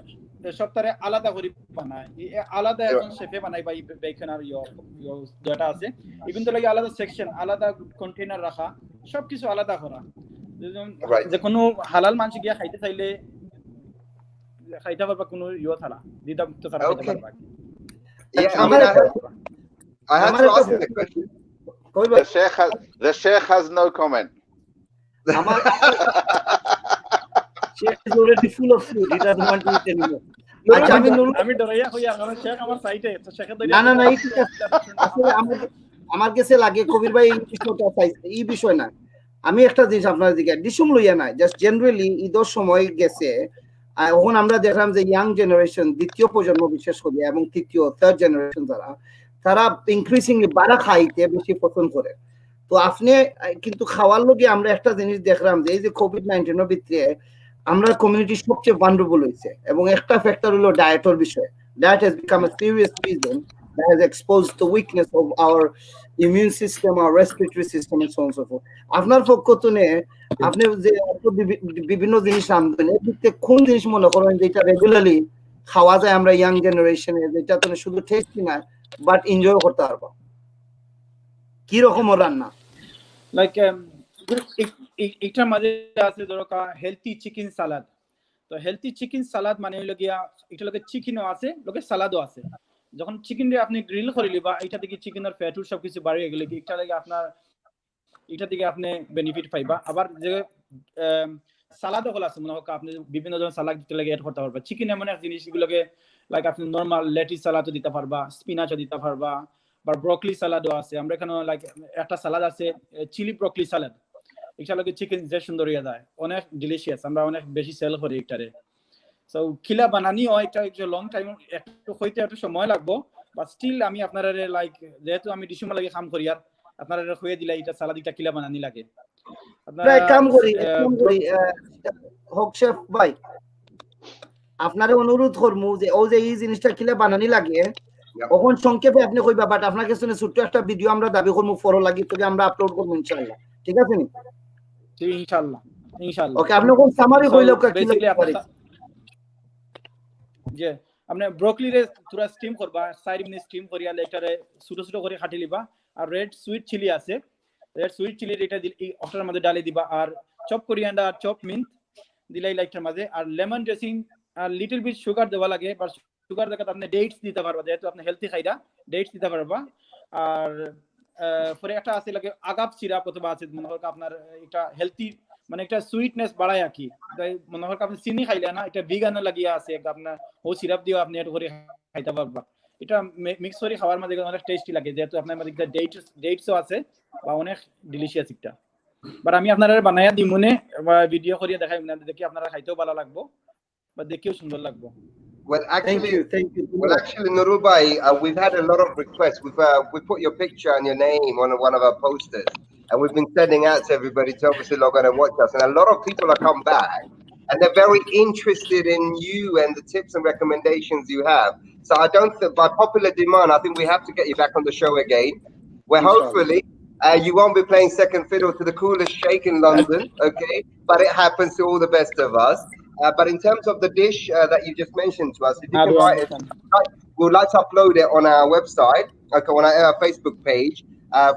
সপ্তাহে আলাদা করে বানায় আলাদা এখন শেফে বানায় বা বেকন আর যেটা আছে ইভেন তো লাগে আলাদা সেকশন আলাদা কন্টেইনার রাখা সবকিছু আলাদা করা যে কোনো হালাল মানুষ গিয়া খাইতে চাইলে খাইতে পারবা কোনো থালা দিদা মুক্ত ছাড়া খাইতে পারবা I had to ask the question. The sheikh has no comment. Sheikh is already full of food. He doesn't want to eat anymore. আমি ডরাইয়া হইয়া আমার শেখ আমার সাইটে তো শেখ না আসলে আমার কাছে লাগে কবির ভাই এই বিষয় না আমি একটা জিনিস আপনার দিকে ডিসুম লইয়া নাই জাস্ট জেনারেলি ঈদের সময় গেছে এখন আমরা দেখলাম যে ইয়াং জেনারেশন দ্বিতীয় প্রজন্ম বিশেষ করে এবং তৃতীয় থার্ড জেনারেশন তারা ইনক্রিজিংলি বাড়া খাইতে বেশি পছন্দ করে তো আপনি কিন্তু খাওয়ার লগে আমরা একটা জিনিস দেখলাম যে এই যে কোভিড-19 এর ভিতরে আমরা কমিউনিটি সবচেয়ে ভালনারেবল হইছে এবং একটা ফ্যাক্টর হলো ডায়েটের বিষয় diet has become a serious reason that has exposed the weakness of our immune system, our respiratory system, and so on and so forth. আপনার পক্ষে আপনি যে বিভিন্ন জিনিস আনবেন এর দিকে কোন জিনিস মনে করেন যেটা রেগুলারলি খাওয়া যায় আমরা ইয়াং জেনারেশনে যেটা তো শুধু টেস্টি না বাট এনজয় করতে পারবো কি রকম রান্না লাইক একটা মাঝে আছে ধরো হেলথি চিকেন সালাদ তো হেলথি চিকেন সালাদ মানে হলো গিয়া এটা লোকে চিকেনও আছে লোকে সালাদও আছে যখন চিকেন রে আপনি গ্রিল করিলি বা এটা থেকে চিকেনের ফ্যাট সবকিছু বাড়িয়ে গেলে এটা লাগে আপনার এটা থেকে আপনি বেনিফিট পাইবা আবার যে সালাদ হল আছে মনে হোক আপনি বিভিন্ন ধরনের সালাদ দিতে লাগে এড করতে পারবা চিকেন এমন এক জিনিস এগুলোকে লাইক আপনি নরমাল লেটিস সালাদও দিতে পারবা স্পিনাচও দিতে পারবা বা ব্রকলি সালাদও আছে আমরা এখানে লাইক একটা সালাদ আছে চিলি ব্রকলি সালাদ এটা লাগে চিকেন যে সুন্দর হয়ে যায় অনেক ডিলিশিয়াস আমরা অনেক বেশি সেল করি এটারে সো খিলা বানানি হয় একটা লং টাইম একটু হইতে একটু সময় লাগবো বাট স্টিল আমি আপনারা লাইক যেহেতু আমি ডিসেম্বর লাগে কাম করি আর আপনারা হয়ে দিলা এটা সালাদ এটা খিলা বানানি লাগে আপনারা কাম করি হক শেফ ভাই আপনারে অনুরোধ করমু যে ও যে এই জিনিসটা খিলা বানানি লাগে তখন সংক্ষেপে আপনি কইবা বাট আপনার কাছে ছোট একটা ভিডিও আমরা দাবি করমু ফলো লাগি তোকে আমরা আপলোড করব ইনশাআল্লাহ ঠিক আছে নি ইনশাআল্লাহ ওকে আপনি কোন সামারি কইলো কি লাগবে যে আপনি ব্রকলি রে পুরো স্টিম করবা 4 মিনিট স্টিম করিয়া লেটারে ছোট ছোট করে কাটি লিবা আর রেড সুইট চিলি আছে রেড সুইট চিলি এটা ওটার মধ্যে ডালে দিবা আর চপ কোরিয়ান্ডার চপ মিন্ট দিলাই লাইটার মধ্যে আর লেমন ড্রেসিং আর লিটল বিট সুগার দেওয়া লাগে বা সুগার দেখাতে আপনি ডেটস দিতে পারবা যেহেতু আপনি হেলথি খাইরা ডেটস দিতে পারবা আর পরে একটা আছে লাগে আগাপ সিরাপ অথবা আছে মনে হয় আপনার এটা হেলথি মানে একটা সুইটনেস বাড়ায় আর কি তাই মনে হয় আপনি চিনি খাইলে না এটা ভিগানো লাগিয়া আছে আপনার ও সিরাপ দিও আপনি এটা করে খাইতে পারবা এটা মিক্স করে খাওয়ার মধ্যে অনেক টেস্টি লাগে যেহেতু আপনার মধ্যে ডেটসও আছে বা অনেক ডিলিশিয়াস একটা বাট আমি আপনারা বানাইয়া দিমুনে বা ভিডিও করিয়া দেখাই না দেখি আপনারা খাইতেও ভালো লাগবো বা দেখেও সুন্দর লাগবো Well, actually, Nurul Bhai, we've had a lot of requests. We put your picture and your name on one of our posters, and we've been sending out to everybody to obviously log on and watch us. And a lot of people have come back, and they're very interested in you and the tips and recommendations you have. So I don't think, by popular demand, I think we have to get you back on the show again, where Inshallah. hopefully you won't be playing second fiddle to the coolest sheikh in London, okay? But it happens to all the best of us. But in terms of the dish that you just mentioned to us, if you I can do write it, understand. we would like to upload it on our website, okay, on our Facebook page,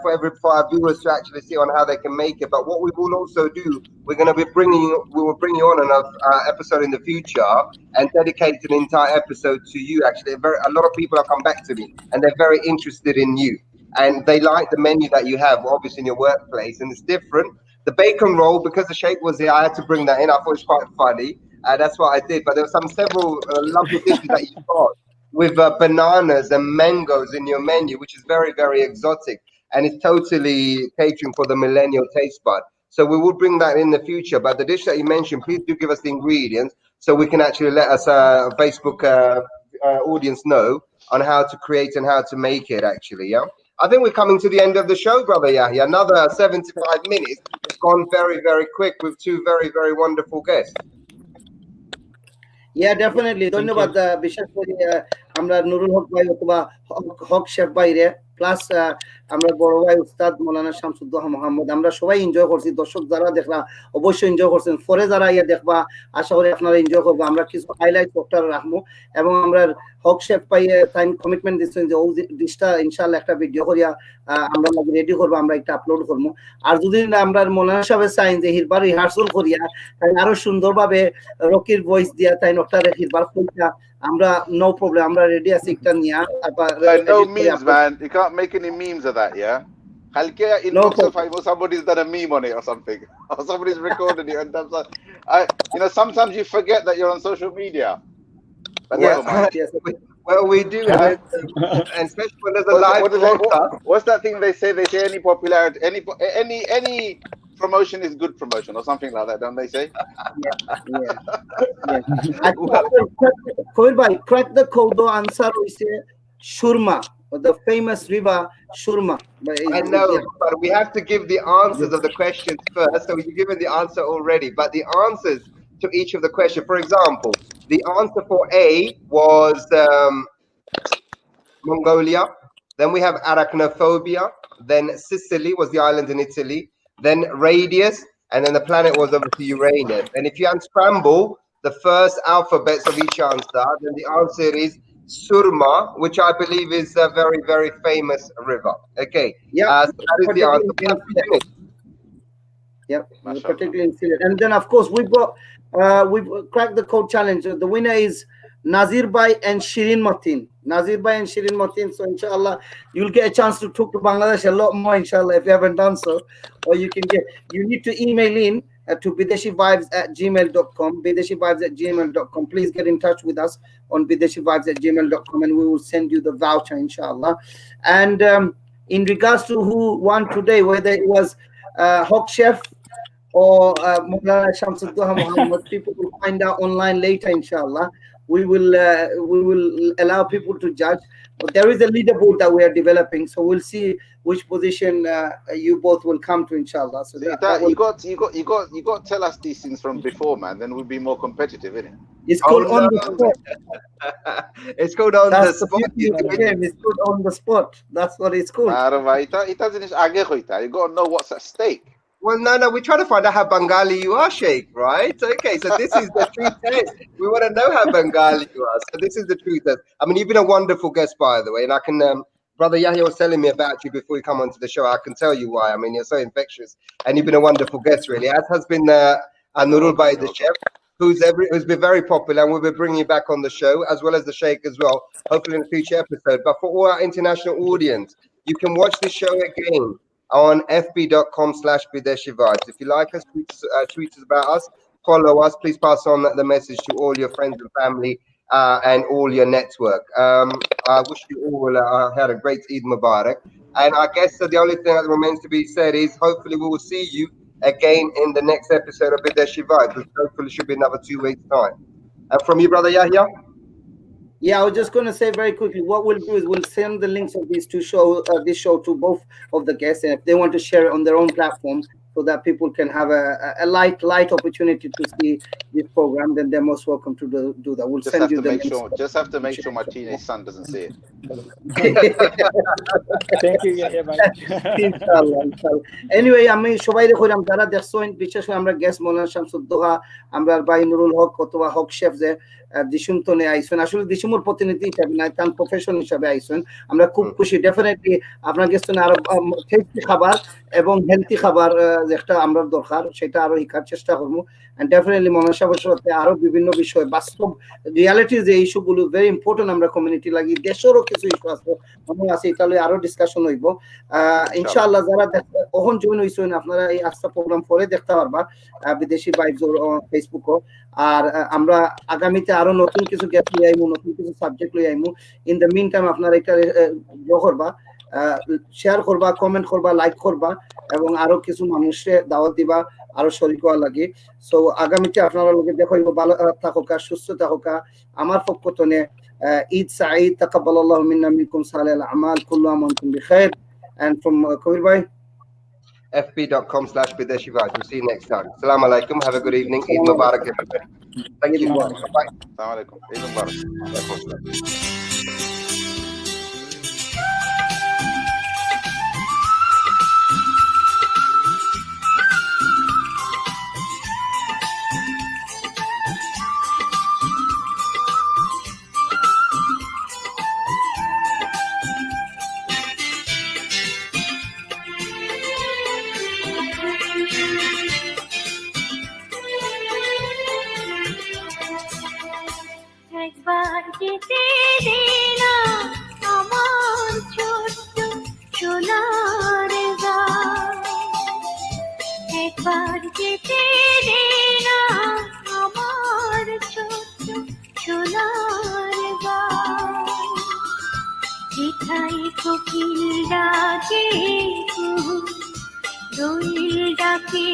for our viewers to actually see on how they can make it. But what we will also do, we will bring you on another episode in the future and dedicate an entire episode to you. Actually, a lot of people have come back to me and they're very interested in you. And they like the menu that you have, obviously in your workplace, and it's different. The bacon roll, because the sheikh was here, I had to bring that in. I thought it was quite funny. That's what I did. But there were several lovely dishes that you got with bananas and mangoes in your menu, which is very, very exotic. And it's totally catering for the millennial taste bud. So we will bring that in the future. But the dish that you mentioned, please do give us the ingredients so we can actually let us Facebook audience know on how to create and how to make it, actually. Yeah. I think we're coming to the end of the show, Brother Yahya. Another 75 minutes gone very, very quick with two very, very wonderful guests. Yeah, definitely. ধন্যবাদ বিশেষ করে আমরা নুরুল হক ভাই অথবা হক chef ভাইরে plus আমরা বড় ভাই উস্তাদ মৌলানা শামসুদ্দোহা মোহাম্মদ আমরা সবাই এনজয় করছি। দর্শক যারা দেখলা অবশ্যই এনজয় করছেন, পরে যারা ইয়া দেখবা আশা করি আপনারা এনজয় করবো। আমরা কিছু হাইলাইট ফ্যাক্টর রাখবো এবং আমরা হক শেফ ভাই টাইম কমিটমেন্ট দিচ্ছেন যে ও ডিশটা ইনশাআল্লাহ একটা ভিডিও করিয়া আমরা রেডি করবো, আমরা একটা আপলোড করবো। আর যদি আমরা মৌলানা সাহেবের চাইন যে হিরবার রিহার্সাল করিয়া তাই আরো সুন্দরভাবে রকির ভয়েস দিয়া তাই একটা হিরবার কইতা আমরা নো প্রবলেম, আমরা রেডি আছি একটা নিয়া। By no means, man. You can't make any memes of that, yeah? Halkia inbox or somebody's done a meme on it or something, or somebody's recorded it. And sometimes you forget that you're on social media. But never mind. Yes. Well, we do, and especially when there's a live broadcast. What's that thing they say? They say any popularity, any promotion is good promotion, or something like that, don't they say? Khair bhai, crack the code. The answer is Shurma, the famous river Shurma. I know, but we have to give the answers of the questions first. So we've given the answer already, but the answers to each of the questions. For example, the answer for A was Mongolia. Then we have arachnophobia. Then Sicily was the island in Italy. Then radius, and then the planet was obviously Uranus. And if you unscramble the first alphabets of each answer, then the answer is Surma, which I believe is a very, very famous river. Okay. Yeah. So that is the answer. Yeah, particularly in Syria. And then, of course, we've cracked the code challenge. The winner is Nazir Bhai and Shirin Matin. Nazir Bhai and Shirin Matin. So, inshallah, you'll get a chance to talk to Bangladesh a lot more, inshallah, if you haven't done so. Or you need to email in to bideshivibes@gmail.com, bideshivibes@gmail.com. Please get in touch with us on bideshivibes@gmail.com and we will send you the voucher, inshallah. And in regards to who won today, whether it was Hawk Chef or Maulana Shamsuddin Muhammad, people will find out online later, inshallah. We will allow people to judge. But there is a leaderboard that we are developing, so we'll see which position you both will come to, inshallah. So you got to tell us these things from before, man. Then we'll be more competitive, innit? It's called on the spot. It's called on the spot. It's called on the spot. That's what it's called. You got to know what's at stake. Well, no, we try to find out how Bengali you are, Sheikh, right? Okay, so this is the true test. We want to know how Bengali you are. So this is the true test. I mean, you've been a wonderful guest, by the way, and I can, Brother Yahya was telling me about you before you come onto the show. I can tell you why. I mean, you're so infectious, and you've been a wonderful guest, really, as has been Nurul Bhai, the chef, who's been very popular, and we'll be bringing you back on the show, as well as the Sheikh as well, hopefully in a future episode. But for all our international audience, you can watch this show again on fb.com/Bideshi Vibes. If you like us, tweet us about us, follow us. Please pass on the message to all your friends and family and all your network. I wish you all had a great Eid Mubarak. And I guess the only thing that remains to be said is hopefully we will see you again in the next episode of Bideshi Vibes, which hopefully should be another 2 weeks' time. And from you, Brother Yahya? Yeah, I was just going to say very quickly, what we'll do is we'll send the links of these two this show to both of the guests, and if they want to share it on their own platform, so that people can have a light opportunity to see this program, then they're most welcome to do that. We'll Just send have you to the make links. sure. Just have to make sure my teenage son doesn't see it. Thank you Yahya ভাই ইনশাআল্লাহ ইনশাআল্লাহ। Anyway আমি সবাইরে কইরাম যারা দেখছেন, বিশেষ করে আমরা গেস্ট মৌলানা শামসুদ্দোহা, আমরা ভাই নুরুল হক অথবা হক শেফ যে দিশুম তনে আইছেন, আসলে দিশুমুর প্রতিনিধি হিসাবে না, তার প্রফেশন হিসাবে আইছেন। আমরা খুব খুশি। ডেফিনেটলি আপনার গেস্ট আরো টেস্টি খাবার এবং হেলথি খাবার যেটা আমরা দরকার সেটা আরো শিখার চেষ্টা করবো। এন্ড ডেফিনেটলি মৌলানা সাহেবের সাথে আরো বিভিন্ন বিষয় বাস্তব রিয়ালিটি যে ইস্যুগুলো ভেরি ইম্পর্টেন্ট আমরা কমিউনিটি লাগি, দেশেরও কিছু ইস্যু আছে মনে আছে, এটা আরো ডিসকাশন হইব ইনশাআল্লাহ। যারা কখন জয়েন হইছেন আপনারা এই আজকে প্রোগ্রাম পরে দেখতে পারবা বিদেশি ভাইবস ফেসবুকও। আর আমরা আগামীতে আরো নতুন কিছু গেস্ট লই আইমু, নতুন কিছু সাবজেক্ট লই আইমু। ইন দ্য মিন টাইম আপনারা এটা করবা, শেয়ার করবা, কমেন্ট করবা, লাইক করবা এবং আরো কিছু মানুষকে দাওয়াত দিবা আরো শরীক হওয়ার লাগে। সো আগামীতে আপনারা লোকে দেখো ভালো থাকুকা, সুস্থ থাকুকা। আমার পক্ষ থেকে ঈদ সাঈদ, তাকাব্বালাল্লাহু মিন্না মিনকুম সালিহাল আমাল, কুল্লু আম ওয়া আনতুম বিখাইর। And from Kabir bhai, fb.com/Bideshi vibes. We'll see you next time. Assalamu alaikum. Have a good evening. Eid Mubarak, everybody. Thank you. Bye. Assalamu alaikum. Eid Mubarak. একবার যেতে দে না আমার ছোট্ট সোনার গাঁ, একবার যেতে দে না আমার ছোট্ট সোনার গাঁ, যেথায় কোকিল ডাকে দোয়েল ডাকে